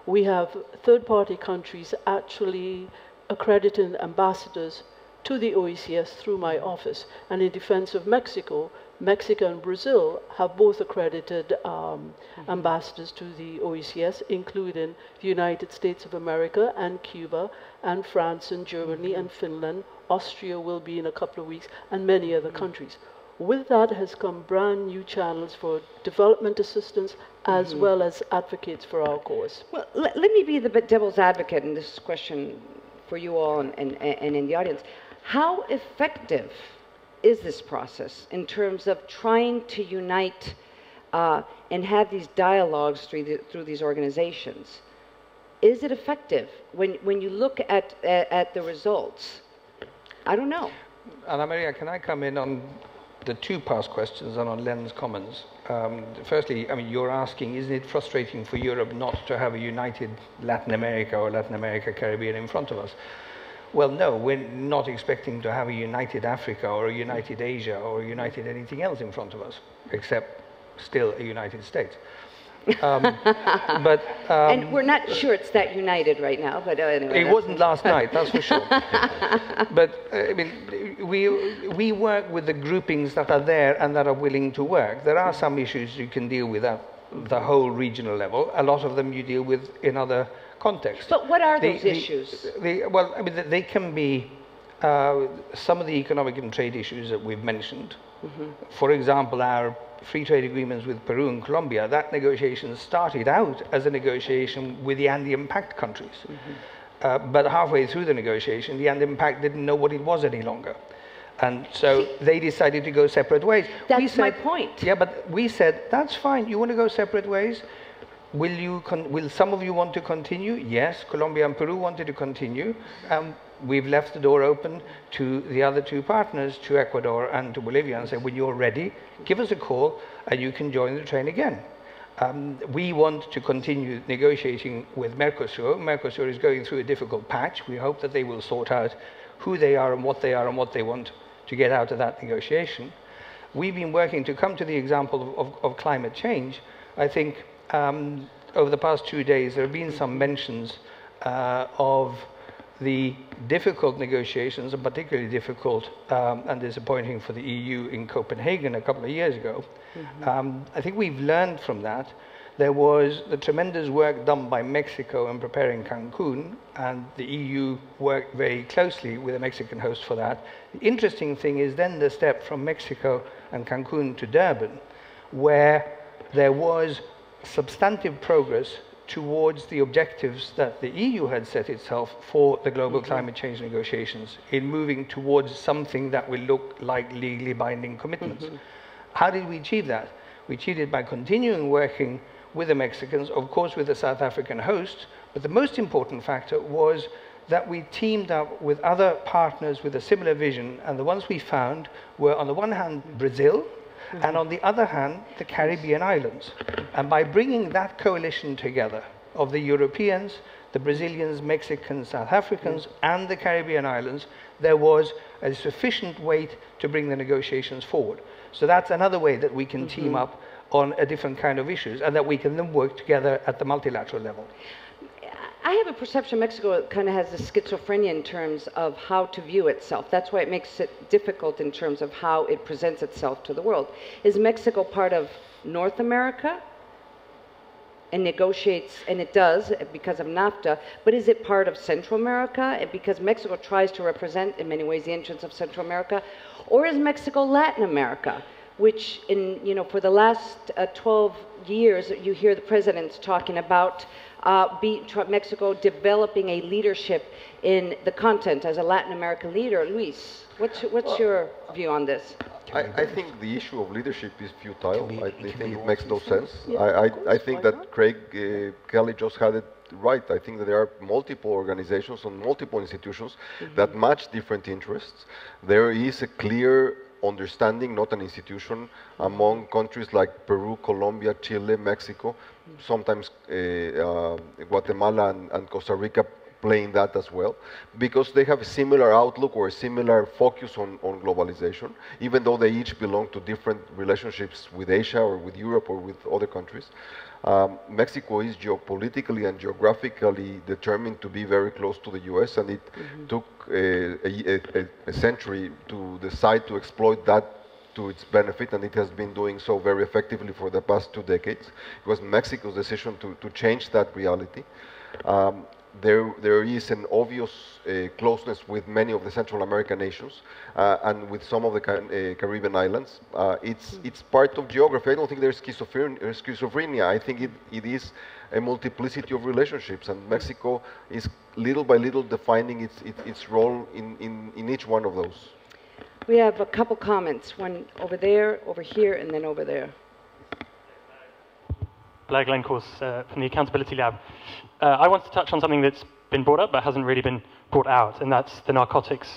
we have third-party countries actually accrediting ambassadors to the OECS through my office. And in defense of Mexico, Mexico and Brazil have both accredited ambassadors to the OECS, including the United States of America and Cuba and France and Germany and Finland. Austria will be in a couple of weeks, and many other countries. With that has come brand new channels for development assistance as well as advocates for our cause. Well, let me be the devil's advocate in this question for you all and in the audience. How effective is this process in terms of trying to unite and have these dialogues through these organizations? Is it effective when you look at the results? I don't know. Ana Maria, can I come in on the two past questions and on Len's comments? Firstly, I mean, you're asking, isn't it frustrating for Europe not to have a united Latin America or Latin America Caribbean in front of us? Well, no, we're not expecting to have a united Africa or a united Asia or a united anything else in front of us, except still a United States. And we're not sure it's that united right now, but anyway. It wasn't last night, that's for sure. But I mean, we work with the groupings that are there and that are willing to work. There are some issues you can deal with at the whole regional level. A lot of them you deal with in other contexts. But what are those issues? Well, I mean, they can be some of the economic and trade issues that we've mentioned. For example, our free trade agreements with Peru and Colombia, that negotiation started out as a negotiation with the Andean Pact countries. But halfway through the negotiation, the Andean Pact didn't know what it was any longer. And so they decided to go separate ways. That's my point. Yeah, but we said, that's fine, you want to go separate ways? Will some of you want to continue? Yes, Colombia and Peru wanted to continue. We've left the door open to the other two partners, to Ecuador and to Bolivia, and said, when you're ready, give us a call and you can join the train again. We want to continue negotiating with Mercosur. Mercosur is going through a difficult patch. We hope that they will sort out who they are and what they want to get out of that negotiation. We've been working to come to the example of climate change. I think over the past 2 days, there have been some mentions of the difficult negotiations, and particularly difficult and disappointing for the EU in Copenhagen a couple of years ago. I think we've learned from that. There was the tremendous work done by Mexico in preparing Cancun, and the EU worked very closely with the Mexican host for that. The interesting thing is then the step from Mexico and Cancun to Durban, where there was substantive progress towards the objectives that the EU had set itself for the global climate change negotiations, in moving towards something that will look like legally binding commitments. How did we achieve that? We achieved it by continuing working with the Mexicans, of course with the South African host, but the most important factor was that we teamed up with other partners with a similar vision, and the ones we found were, on the one hand, Brazil, and on the other hand, the Caribbean islands. And by bringing that coalition together of the Europeans, the Brazilians, Mexicans, South Africans, and the Caribbean islands, there was a sufficient weight to bring the negotiations forward. So that's another way that we can team up on a different kind of issues, and that we can then work together at the multilateral level. I have a perception Mexico kind of has a schizophrenia in terms of how to view itself. That's why it makes it difficult in terms of how it presents itself to the world. Is Mexico part of North America and negotiates, and it does because of NAFTA, but is it part of Central America? Because Mexico tries to represent in many ways the interests of Central America, or is Mexico Latin America? Which, for the last 12 years, you hear the presidents talking about Mexico developing a leadership in the continent as a Latin American leader. Luis, what's your view on this? I think the issue of leadership is futile. I think it makes no sense. I think that Craig Kelly just had it right. I think that there are multiple organizations and multiple institutions that match different interests. There is a clear understanding, not an institution, among countries like Peru, Colombia, Chile, Mexico, sometimes Guatemala and Costa Rica playing that as well, because they have a similar outlook or a similar focus on globalization, even though they each belong to different relationships with Asia or with Europe or with other countries. Mexico is geopolitically and geographically determined to be very close to the US, and it took a century to decide to exploit that to its benefit, and it has been doing so very effectively for the past 2 decades. It was Mexico's decision to change that reality. There is an obvious closeness with many of the Central American nations and with some of the Caribbean islands. It's part of geography. I don't think there's schizophrenia. I think it is a multiplicity of relationships, and Mexico is little by little defining its role in each one of those. We have a couple comments, one over there, over here, and then over there. Blair Glencourse from the Accountability Lab. I want to touch on something that's been brought up but hasn't really been brought out, and that's the narcotics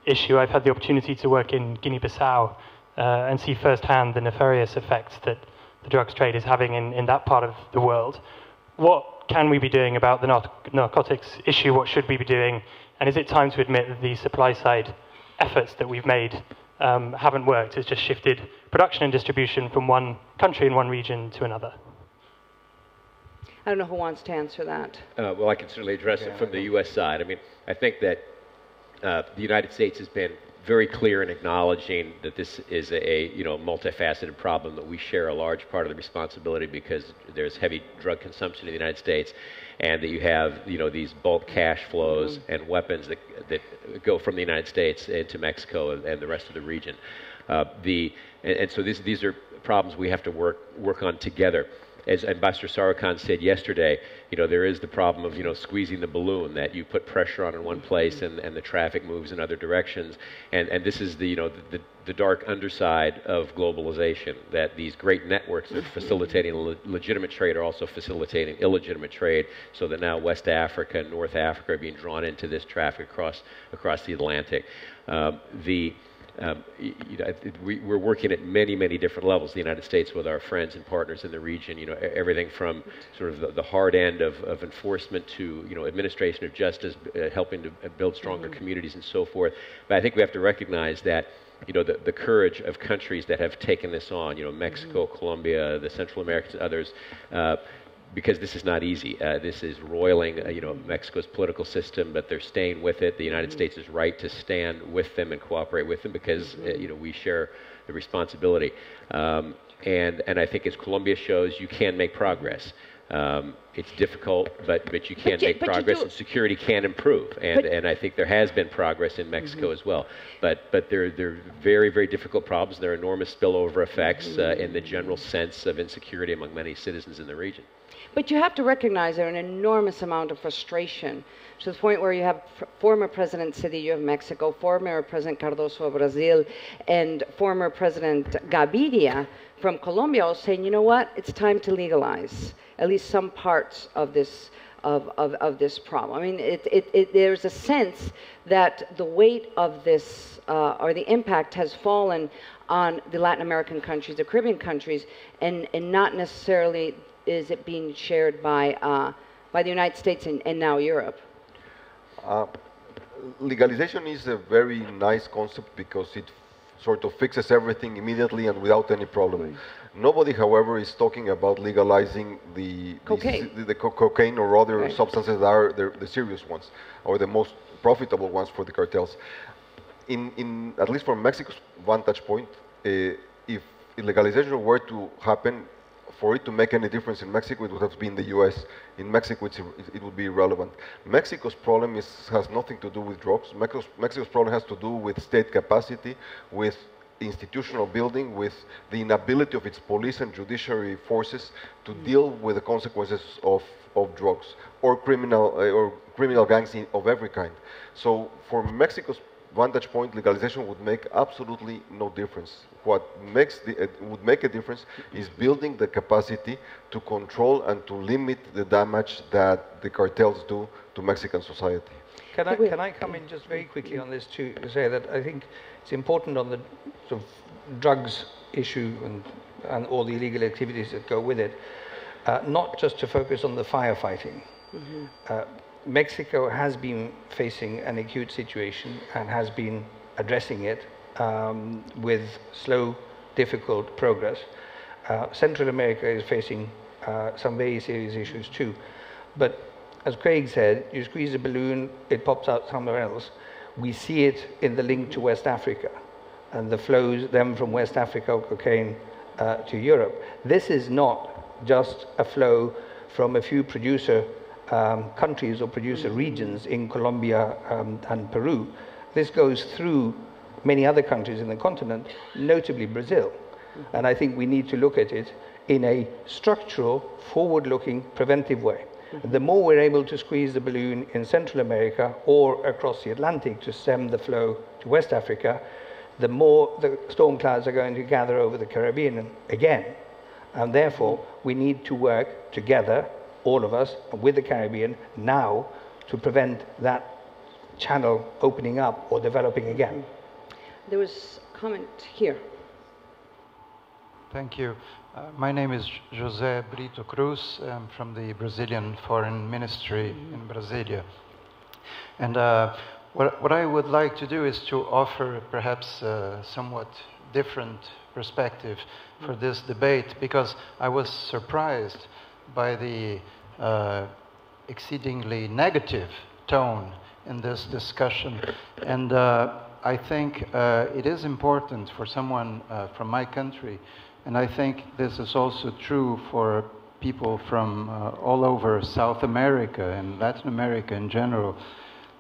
issue. I've had the opportunity to work in Guinea-Bissau and see firsthand the nefarious effects that the drugs trade is having in that part of the world. What can we be doing about the narcotics issue? What should we be doing? And is it time to admit that the supply side efforts that we've made haven't worked? It's just shifted production and distribution from one country and one region to another. I don't know who wants to answer that. Well, I can certainly address it from the U.S. side. I mean, I think that the United States has been very clear in acknowledging that this is a multifaceted problem, that we share a large part of the responsibility because there's heavy drug consumption in the United States, and that you have these bulk cash flows and weapons that go from the United States into Mexico and the rest of the region. So these are problems we have to work on together. As Ambassador Sarukhan said yesterday, there is the problem of squeezing the balloon, that you put pressure on in one place and the traffic moves in other directions, and this is the dark underside of globalization, that these great networks that are facilitating legitimate trade are also facilitating illegitimate trade, so that now West Africa and North Africa are being drawn into this traffic across the Atlantic. We're working at many different levels, the United States, with our friends and partners in the region, everything from sort of the hard end of enforcement to, administration of justice, helping to build stronger communities and so forth. But I think we have to recognize that, the courage of countries that have taken this on, Mexico, Colombia, the Central Americans, others, because this is not easy. This is roiling, Mexico's political system, but they're staying with it. The United States is right to stand with them and cooperate with them because, we share the responsibility. And I think as Colombia shows, you can make progress. It's difficult, but you can make progress, and security can improve. And I think there has been progress in Mexico as well. But they're very difficult problems. There are enormous spillover effects in the general sense of insecurity among many citizens in the region. But you have to recognize there's an enormous amount of frustration to the point where you have former President Cedillo of Mexico, former President Cardoso of Brazil, and former President Gaviria from Colombia all saying, you know what, it's time to legalize at least some parts of this this problem. I mean, there's a sense that the weight of this or the impact has fallen on the Latin American countries, the Caribbean countries, and not necessarily is it being shared by the United States and now Europe? Legalization is a very nice concept because it sort of fixes everything immediately and without any problem. Nobody, however, is talking about legalizing the cocaine or other substances that are the serious ones or the most profitable ones for the cartels. In at least from Mexico's vantage point, if legalization were to happen, for it to make any difference in Mexico, it would have to be in the U.S. In Mexico, it would be irrelevant. Mexico's problem has nothing to do with drugs. Mexico's problem has to do with state capacity, with institutional building, with the inability of its police and judiciary forces to deal with the consequences of drugs or criminal gangs of every kind. So for Mexico's vantage point, legalization would make absolutely no difference. What would make a difference is building the capacity to control and to limit the damage that the cartels do to Mexican society. Can I come in just very quickly on this to say that I think it's important on the sort of drugs issue and all the illegal activities that go with it, not just to focus on the firefighting. Mexico has been facing an acute situation and has been addressing it with slow, difficult progress. Central America is facing some very serious issues too. But as Craig said, you squeeze a balloon, it pops out somewhere else. We see it in the link to West Africa and the flows then from West Africa of cocaine to Europe. This is not just a flow from a few producer countries or producer regions in Colombia and Peru. This goes through many other countries in the continent, notably Brazil. And I think we need to look at it in a structural, forward-looking, preventive way. The more we're able to squeeze the balloon in Central America or across the Atlantic to stem the flow to West Africa, the more the storm clouds are going to gather over the Caribbean again. And therefore, we need to work together, all of us, with the Caribbean now to prevent that channel opening up or developing again. There was a comment here. Thank you. My name is José Brito Cruz. I'm from the Brazilian Foreign Ministry in Brasilia. And what I would like to do is to offer perhaps a somewhat different perspective for this debate, because I was surprised by the exceedingly negative tone in this discussion. And I think it is important for someone from my country, and I think this is also true for people from all over South America and Latin America in general,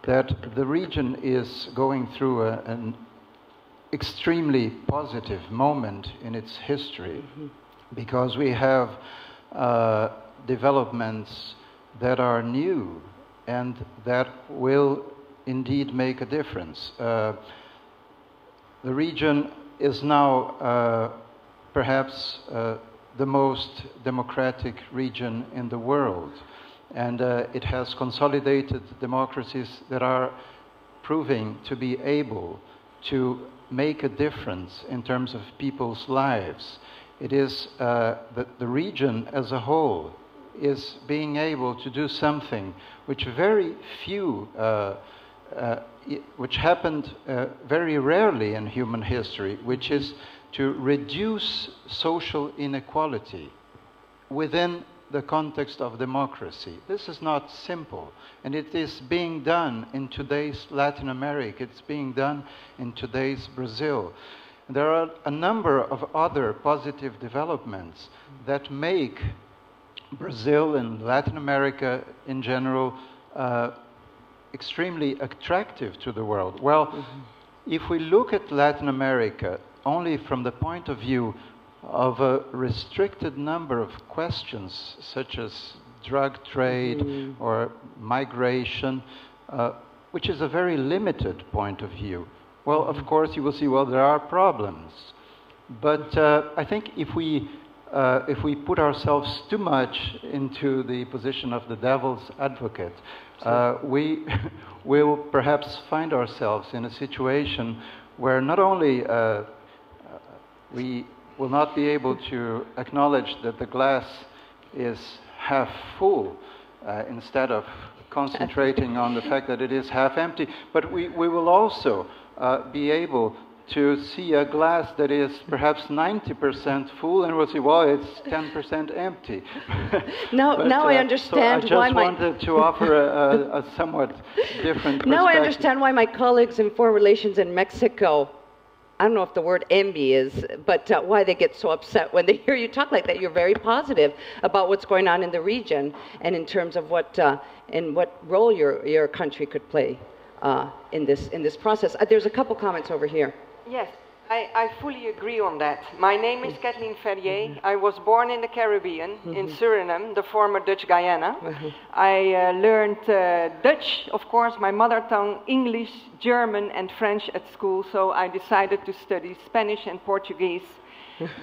that the region is going through an extremely positive moment in its history, because we have developments that are new and that will indeed make a difference. The region is now perhaps the most democratic region in the world, and it has consolidated democracies that are proving to be able to make a difference in terms of people's lives. It is the region as a whole is being able to do something which very few, which happened very rarely in human history, which is to reduce social inequality within the context of democracy. This is not simple, and it is being done in today's Latin America, it's being done in today's Brazil. There are a number of other positive developments that make Brazil and Latin America in general extremely attractive to the world. Well, if we look at Latin America only from the point of view of a restricted number of questions, such as drug trade or migration, which is a very limited point of view, well, of course, you will see, well, there are problems. But I think if we put ourselves too much into the position of the devil's advocate, we will perhaps find ourselves in a situation where not only we will not be able to acknowledge that the glass is half full instead of concentrating on the fact that it is half empty, but we will also be able to see a glass that is perhaps 90% full, and we'll say, well, it's 10% empty. Now I understand so I why just wanted to offer a somewhat different perspective. Now I understand why my colleagues in foreign relations in Mexico, I don't know if the word envy is, but why they get so upset when they hear you talk like that. You're very positive about what's going on in the region and in terms of what role your country could play in this process. There's a couple comments over here. Yes, I fully agree on that. My name is Kathleen Ferrier. I was born in the Caribbean, in Suriname, the former Dutch Guyana. I learned Dutch, of course, my mother tongue, English, German, and French at school, so I decided to study Spanish and Portuguese,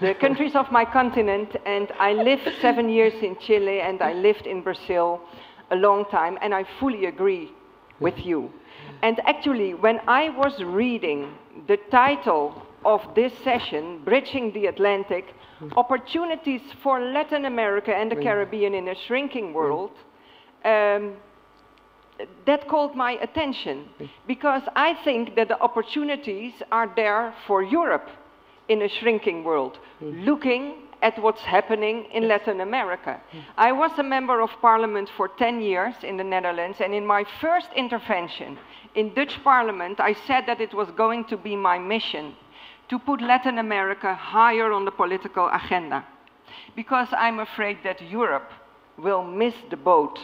the countries of my continent, and I lived 7 years in Chile, and I lived in Brazil a long time, and I fully agree with you. And actually, when I was reading the title of this session, Bridging the Atlantic, Opportunities for Latin America and the Caribbean in a Shrinking World, that called my attention, because I think that the opportunities are there for Europe in a shrinking world, looking at what's happening in Latin America. I was a member of parliament for 10 years in the Netherlands, and in my first intervention in Dutch parliament, I said that it was going to be my mission to put Latin America higher on the political agenda, because I'm afraid that Europe will miss the boat.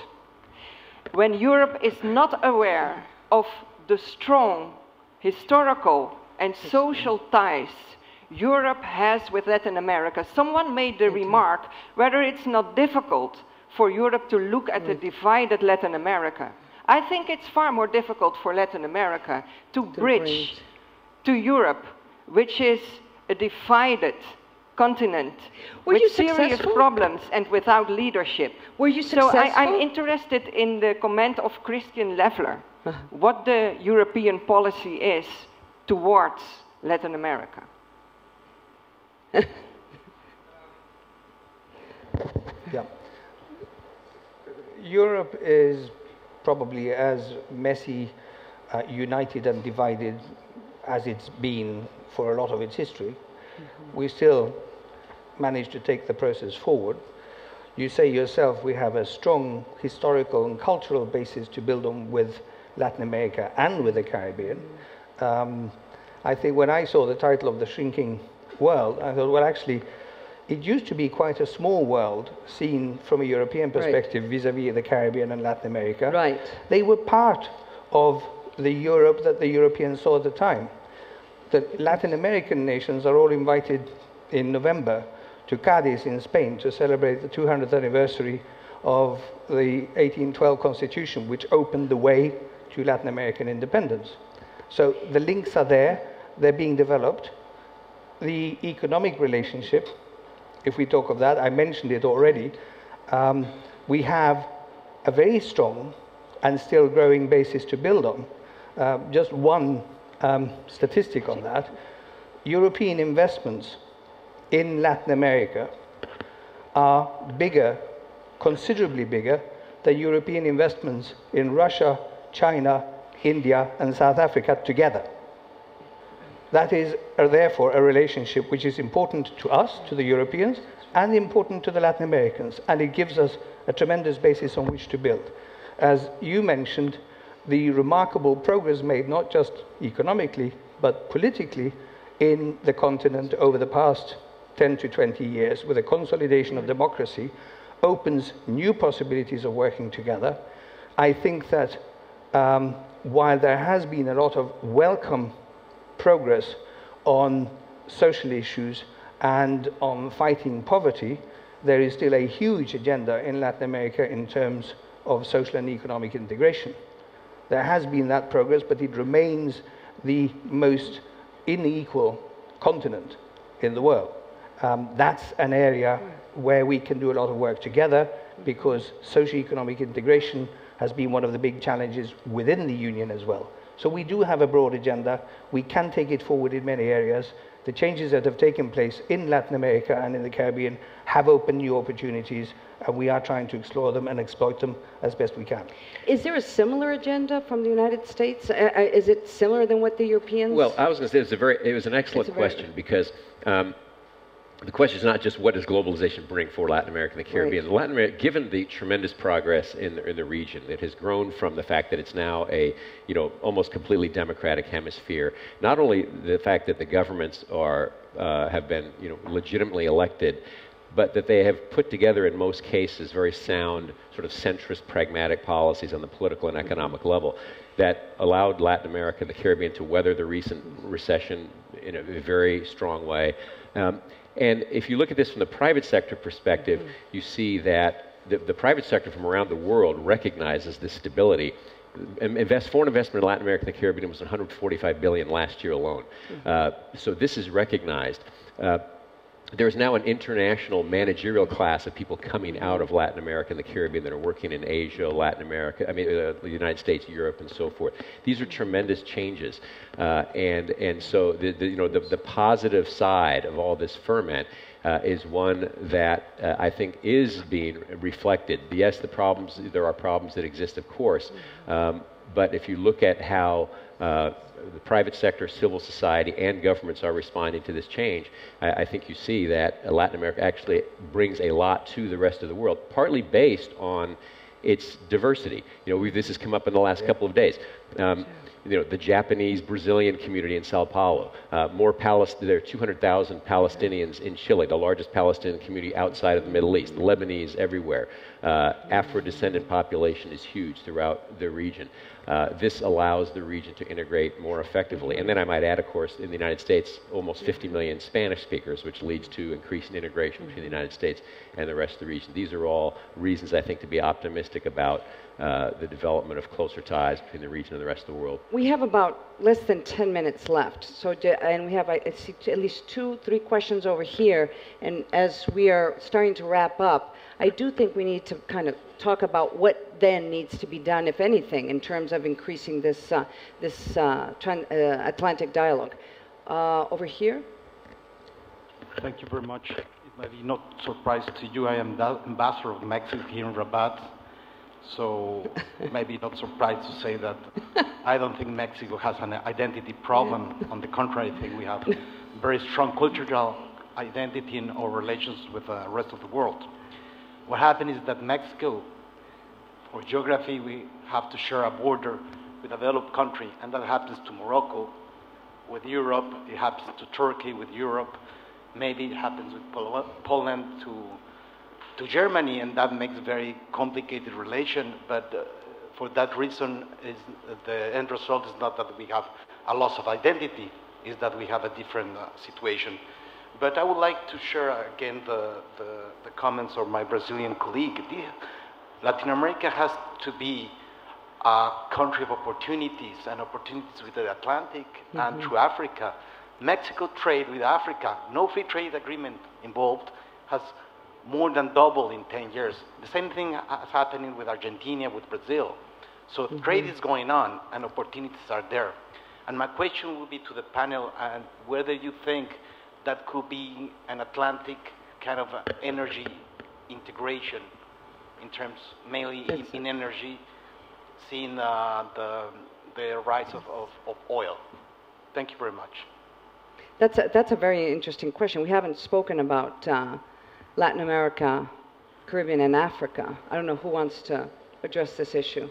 When Europe is not aware of the strong historical and social ties Europe has with Latin America. Someone made the remark whether it's not difficult for Europe to look at the divided Latin America. I think it's far more difficult for Latin America to bridge to Europe, which is a divided continent with serious problems and without leadership. Were you successful? So I'm interested in the comment of Christian Leffler, what the European policy is towards Latin America. Yeah. Europe is probably as messy, united and divided as it's been for a lot of its history. We still manage to take the process forward. You say yourself we have a strong historical and cultural basis to build on with Latin America and with the Caribbean. I think when I saw the title of The Shrinking World, I thought, well, actually, it used to be quite a small world seen from a European perspective vis-à-vis the Caribbean and Latin America. Right. They were part of the Europe that the Europeans saw at the time. The Latin American nations are all invited in November to Cadiz in Spain to celebrate the 200th anniversary of the 1812 Constitution, which opened the way to Latin American independence. So the links are there, they're being developed. The economic relationship, if we talk of that, I mentioned it already, we have a very strong and still growing basis to build on. Just one statistic on that. European investments in Latin America are bigger, considerably bigger, than European investments in Russia, China, India, and South Africa together. That is therefore a relationship which is important to us, to the Europeans, and important to the Latin Americans, and it gives us a tremendous basis on which to build. As you mentioned, the remarkable progress made not just economically, but politically in the continent over the past 10 to 20 years with the consolidation of democracy opens new possibilities of working together. I think that while there has been a lot of welcome progress on social issues and on fighting poverty, there is still a huge agenda in Latin America in terms of social and economic integration. There has been that progress, but it remains the most unequal continent in the world. That's an area where we can do a lot of work together, because socio-economic integration has been one of the big challenges within the Union as well. So we do have a broad agenda. We can take it forward in many areas. The changes that have taken place in Latin America and in the Caribbean have opened new opportunities, and we are trying to explore them and exploit them as best we can. Is there a similar agenda from the United States? Is it similar than what the Europeans? Well, I was going to say it was an excellent question, because the question is not just what does globalization bring for Latin America and the Caribbean. Right. Latin America, given the tremendous progress in the region, it has grown from the fact that it's now a almost completely democratic hemisphere. Not only the fact that the governments have been legitimately elected, but that they have put together in most cases very sound sort of centrist pragmatic policies on the political and economic level that allowed Latin America and the Caribbean to weather the recent recession in a very strong way. And if you look at this from the private sector perspective, you see that the private sector from around the world recognizes this stability. Foreign investment in Latin America and the Caribbean was $145 billion last year alone. So this is recognized. There's now an international managerial class of people coming out of Latin America and the Caribbean that are working in Asia, Latin America, the United States, Europe, and so forth. These are tremendous changes, and so the positive side of all this ferment is one that I think is being reflected. Yes, there are problems that exist, of course, but if you look at how the private sector, civil society, and governments are responding to this change, I think you see that Latin America actually brings a lot to the rest of the world, partly based on its diversity. This has come up in the last couple of days. The Japanese Brazilian community in Sao Paulo, there are 200,000 Palestinians in Chile, the largest Palestinian community outside of the Middle East, Lebanese everywhere. Afro-descendant population is huge throughout the region. This allows the region to integrate more effectively. And then I might add, of course, in the United States, almost 50 million Spanish speakers, which leads to increasing integration between the United States and the rest of the region. These are all reasons, I think, to be optimistic about the development of closer ties between the region and the rest of the world. We have about less than 10 minutes left, and we have I see at least 2-3 questions over here, and as we are starting to wrap up, I do think we need to kind of talk about what then needs to be done, if anything, in terms of increasing this Atlantic dialogue. Over here. Thank you very much. It may be not surprise to you, I am the ambassador of Mexico here in Rabat. So maybe not surprised to say that I don't think Mexico has an identity problem. On the contrary, I think we have very strong cultural identity in our relations with the rest of the world. What happened is that Mexico, for geography, we have to share a border with a developed country, and that happens to Morocco with Europe, it happens to Turkey with Europe, maybe it happens with Poland to Germany, and that makes a very complicated relation, but for that reason, the end result is not that we have a loss of identity, is that we have a different situation. But I would like to share again the comments of my Brazilian colleague. Latin America has to be a country of opportunities, and opportunities with the Atlantic and through Africa. Mexico trade with Africa, no free trade agreement involved, has more than doubled in 10 years. The same thing is happening with Argentina, with Brazil. So trade is going on and opportunities are there. And my question will be to the panel, and whether you think that could be an Atlantic kind of energy integration in terms mainly in energy, seeing the rise of oil. Thank you very much. That's a very interesting question. We haven't spoken about Latin America, Caribbean, and Africa. I don't know who wants to address this issue.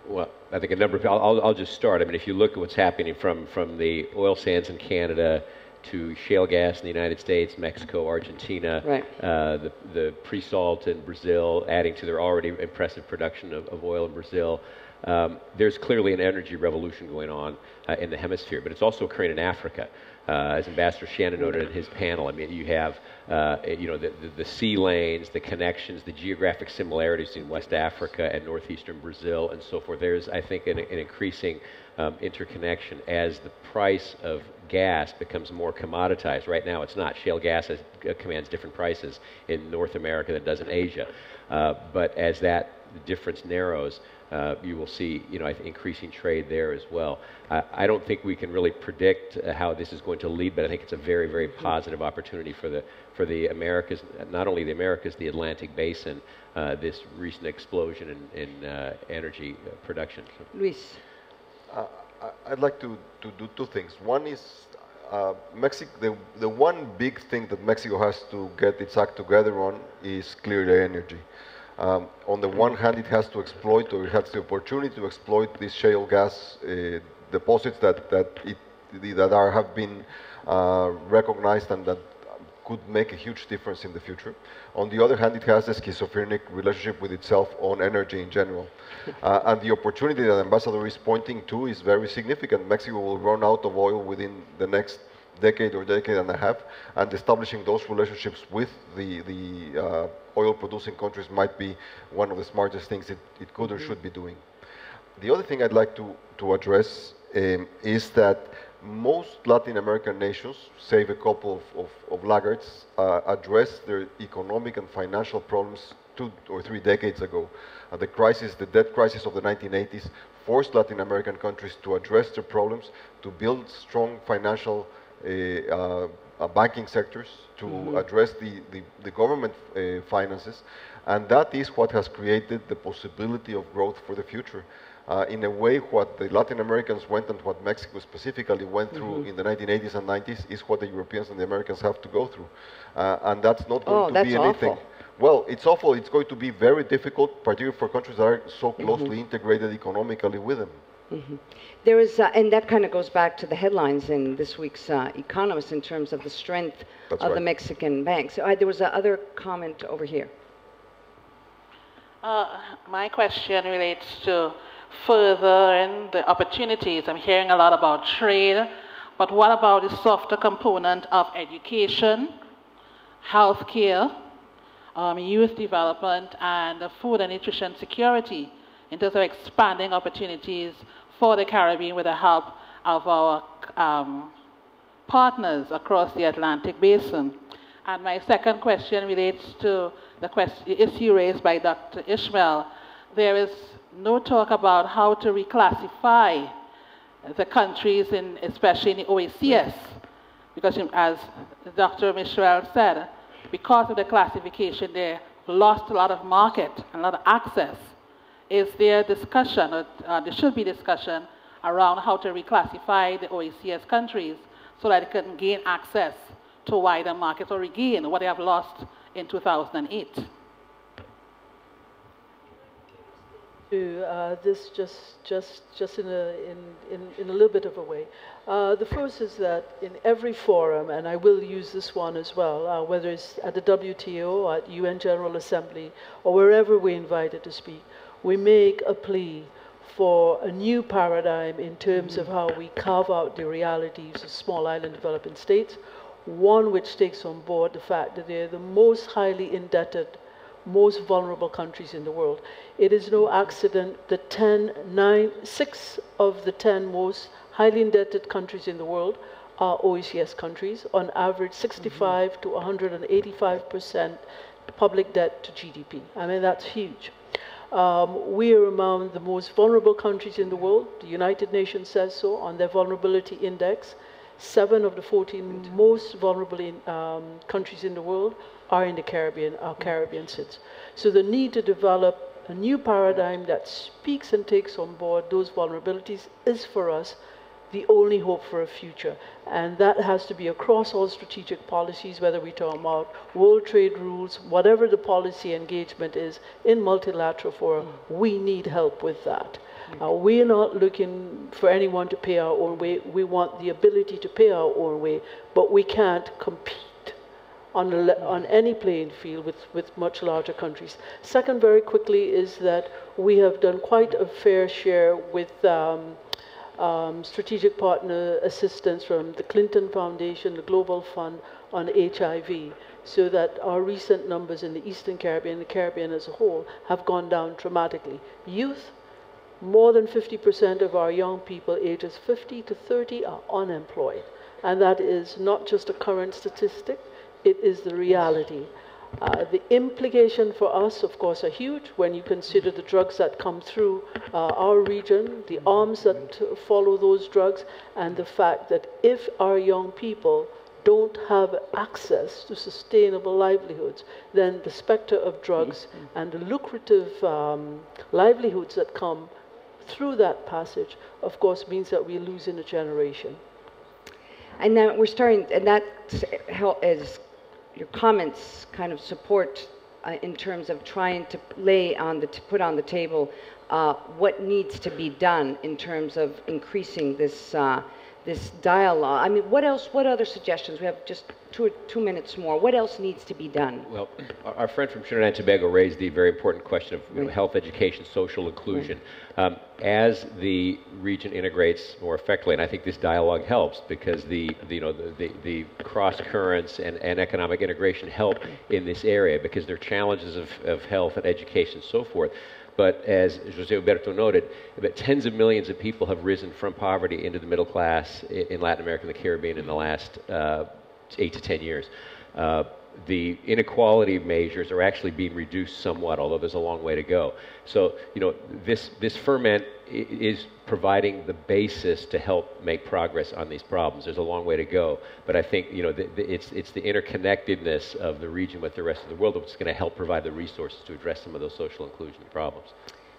Well, I think a number of people, I'll just start. I mean, if you look at what's happening from the oil sands in Canada to shale gas in the United States, Mexico, Argentina, right. The pre-salt in Brazil, adding to their already impressive production of oil in Brazil, there's clearly an energy revolution going on in the hemisphere, but it's also occurring in Africa. As Ambassador Shannon noted in his panel, I mean, you have the sea lanes, the connections, the geographic similarities in West Africa and northeastern Brazil and so forth. There's, I think, an increasing interconnection as the price of gas becomes more commoditized. Right now, it's not. Shale gas commands different prices in North America than it does in Asia. But as that difference narrows, you will see, I think, increasing trade there as well. I don't think we can really predict how this is going to lead, but I think it's a very, very positive opportunity for the Americas, not only the Americas, the Atlantic Basin, this recent explosion in energy production. Luis. I'd like to do two things. One is Mexico. The one big thing that Mexico has to get its act together on is clearly energy. On the one hand, it has to exploit, or it has the opportunity to exploit these shale gas deposits that have been recognized and that could make a huge difference in the future. On the other hand, it has a schizophrenic relationship with itself on energy in general. And the opportunity that Ambassador is pointing to is very significant. Mexico will run out of oil within the next decade or decade and a half, and establishing those relationships with the oil-producing countries might be one of the smartest things it could or should be doing. The other thing I'd like to address is that most Latin American nations, save a couple of laggards, addressed their economic and financial problems 2 or 3 decades ago. The debt crisis of the 1980s forced Latin American countries to address their problems, to build strong financial banking sectors to address the government finances, and that is what has created the possibility of growth for the future. In a way, what the Latin Americans went and what Mexico specifically went through in the 1980s and 90s is what the Europeans and the Americans have to go through. And that's not going to be anything. Awful. Well, it's awful. It's going to be very difficult, particularly for countries that are so closely integrated economically with them. There is, and that kind of goes back to the headlines in this week's Economist in terms of the strength of the Mexican banks. There was another comment over here. My question relates to furthering the opportunities. I'm hearing a lot about trade, but what about the softer component of education, healthcare, youth development, and food and nutrition security in terms of expanding opportunities for the Caribbean with the help of our partners across the Atlantic Basin? And my second question relates to the issue raised by Dr. Ishmael. There is no talk about how to reclassify the countries, especially in the OACS, because as Dr. Ishmael said, because of the classification, they lost a lot of market and a lot of access. Is there discussion, or there should be discussion, around how to reclassify the OACS countries so that they can gain access to wider markets or regain what they have lost in 2008? This just in a little bit of a way. The first is that in every forum, and I will use this one as well, whether it's at the WTO, at UN General Assembly, or wherever we're invited to speak, we make a plea for a new paradigm in terms of how we carve out the realities of small island developing states, one which takes on board the fact that they're the most highly indebted, most vulnerable countries in the world. It is no accident that 6 of the 10 most highly indebted countries in the world are OECS countries, on average 65 to 185% public debt to GDP. I mean, that's huge. We are among the most vulnerable countries in the world. The United Nations says so on their vulnerability index. 7 of the 14 most vulnerable countries in the world are in the Caribbean, are Caribbean states. So the need to develop a new paradigm that speaks and takes on board those vulnerabilities is for us the only hope for a future. And that has to be across all strategic policies, whether we talk about world trade rules, whatever the policy engagement is in multilateral forum, we need help with that. We're not looking for anyone to pay our own way. We want the ability to pay our own way, but we can't compete on any playing field with much larger countries. Second, very quickly, is that we have done quite a fair share with strategic partner assistance from the Clinton Foundation, the Global Fund on HIV, so that our recent numbers in the Eastern Caribbean, the Caribbean as a whole, have gone down dramatically. Youth, more than 50% of our young people ages 50 to 30 are unemployed. And that is not just a current statistic, it is the reality. The implication for us, of course, are huge when you consider the drugs that come through our region, the arms that follow those drugs, and the fact that if our young people don't have access to sustainable livelihoods, then the specter of drugs and the lucrative livelihoods that come through that passage, of course, means that we're losing a generation. And now we're starting, and that is your comments kind of support in terms of trying to put on the table what needs to be done in terms of increasing this this dialogue. I mean, what other suggestions? We have just two minutes more. What else needs to be done? Well, our friend from Trinidad and Tobago raised the very important question of health, education, social inclusion. As the region integrates more effectively, and I think this dialogue helps because the cross currents and economic integration help in this area because there are challenges of health and education and so forth. But as Jose Alberto noted, about tens of millions of people have risen from poverty into the middle class in Latin America and the Caribbean in the last 8 to 10 years. the inequality measures are actually being reduced somewhat, although there's a long way to go. So, you know, this ferment is providing the basis to help make progress on these problems. There's a long way to go, but I think, you know, it's the interconnectedness of the region with the rest of the world that's going to help provide the resources to address some of those social inclusion problems.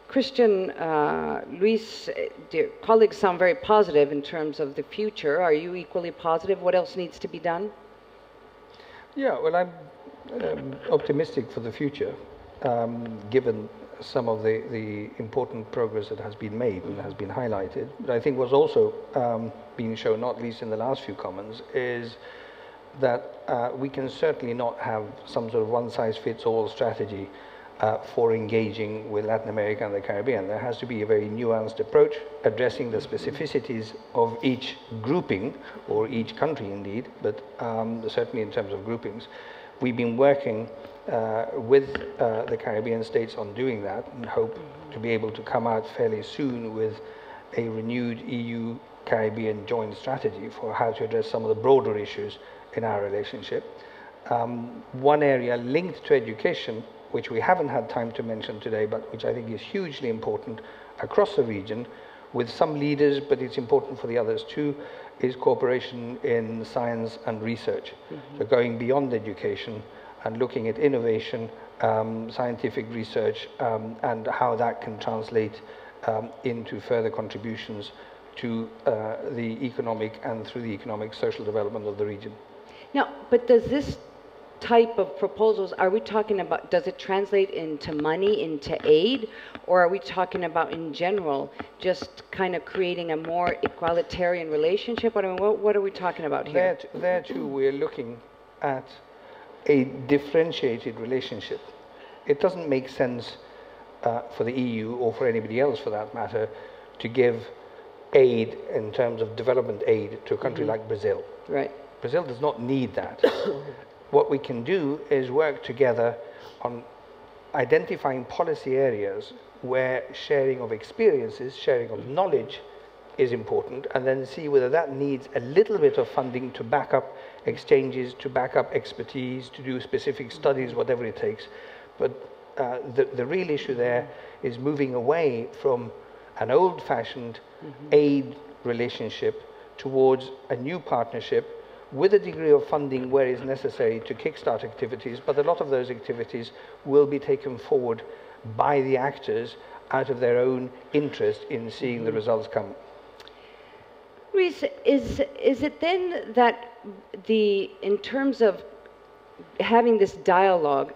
Christian, Luis, dear colleagues sound very positive in terms of the future. Are you equally positive? What else needs to be done? Yeah, well, I'm optimistic for the future, given some of the important progress that has been made and has been highlighted. But I think what's also being shown, not least in the last few comments, is that we can certainly not have some sort of one-size-fits-all strategy for engaging with Latin America and the Caribbean. There has to be a very nuanced approach addressing the specificities of each grouping, or each country indeed, but certainly in terms of groupings. We've been working with the Caribbean states on doing that and hope to be able to come out fairly soon with a renewed EU-Caribbean joint strategy for how to address some of the broader issues in our relationship. One area linked to education, which we haven't had time to mention today, but which I think is hugely important across the region with some leaders, but it's important for the others too, is cooperation in science and research. So going beyond education and looking at innovation, scientific research, and how that can translate into further contributions to the economic and through the economic social development of the region. Now, but does this type of proposals, are we talking about, does it translate into money, into aid, or are we talking about in general just kind of creating a more equalitarian relationship? I mean, what are we talking about here? There too, we're looking at a differentiated relationship. It doesn't make sense for the EU, or for anybody else for that matter, to give aid in terms of development aid to a country like Brazil. Right. Brazil does not need that. What we can do is work together on identifying policy areas where sharing of experiences, sharing of knowledge is important, and then see whether that needs a little bit of funding to back up exchanges, to back up expertise, to do specific studies, whatever it takes. But the real issue there is moving away from an old-fashioned aid relationship towards a new partnership with a degree of funding where is necessary to kickstart activities, but a lot of those activities will be taken forward by the actors out of their own interest in seeing the results come. Luis, is it then that in terms of having this dialogue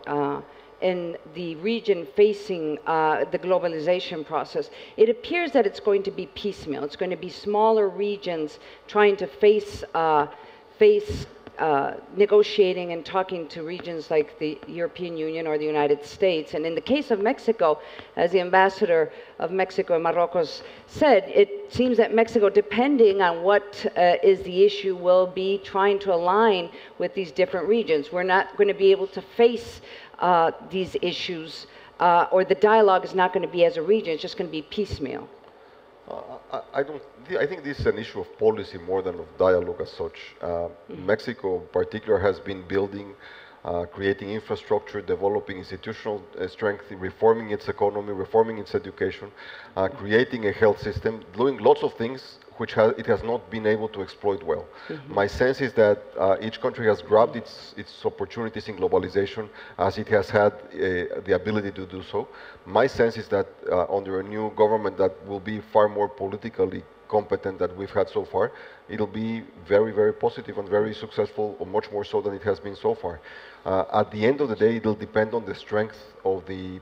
in the region facing the globalization process, it appears that it's going to be piecemeal. It's going to be smaller regions trying to face negotiating and talking to regions like the European Union or the United States. And in the case of Mexico, as the ambassador of Mexico and Morocco said, it seems that Mexico, depending on what is the issue, will be trying to align with these different regions. We're not going to be able to face these issues, or the dialogue is not going to be as a region, it's just going to be piecemeal. I think this is an issue of policy more than of dialogue as such. Mexico in particular has been building, creating infrastructure, developing institutional strength, reforming its economy, reforming its education, creating a health system, doing lots of things which it has not been able to exploit well. My sense is that each country has grabbed its opportunities in globalization as it has had the ability to do so. My sense is that under a new government that will be far more politically competent than we've had so far, it'll be very, very positive and very successful, or much more so than it has been so far. At the end of the day, it'll depend on the strength of the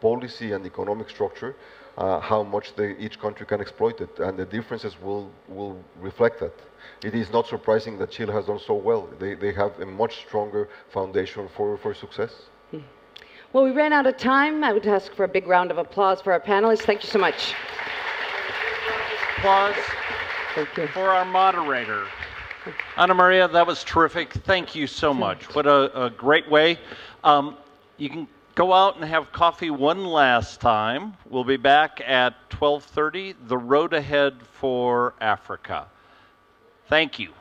policy and economic structure, how much each country can exploit it, and the differences will reflect that. It is not surprising that Chile has done so well. They have a much stronger foundation for success. Well, we ran out of time. I would ask for a big round of applause for our panelists. Thank you so much. Applause for our moderator. Ana Maria, that was terrific. Thank you so much. What a great way. You can go out and have coffee one last time. We'll be back at 12:30, The Road Ahead for Africa. Thank you.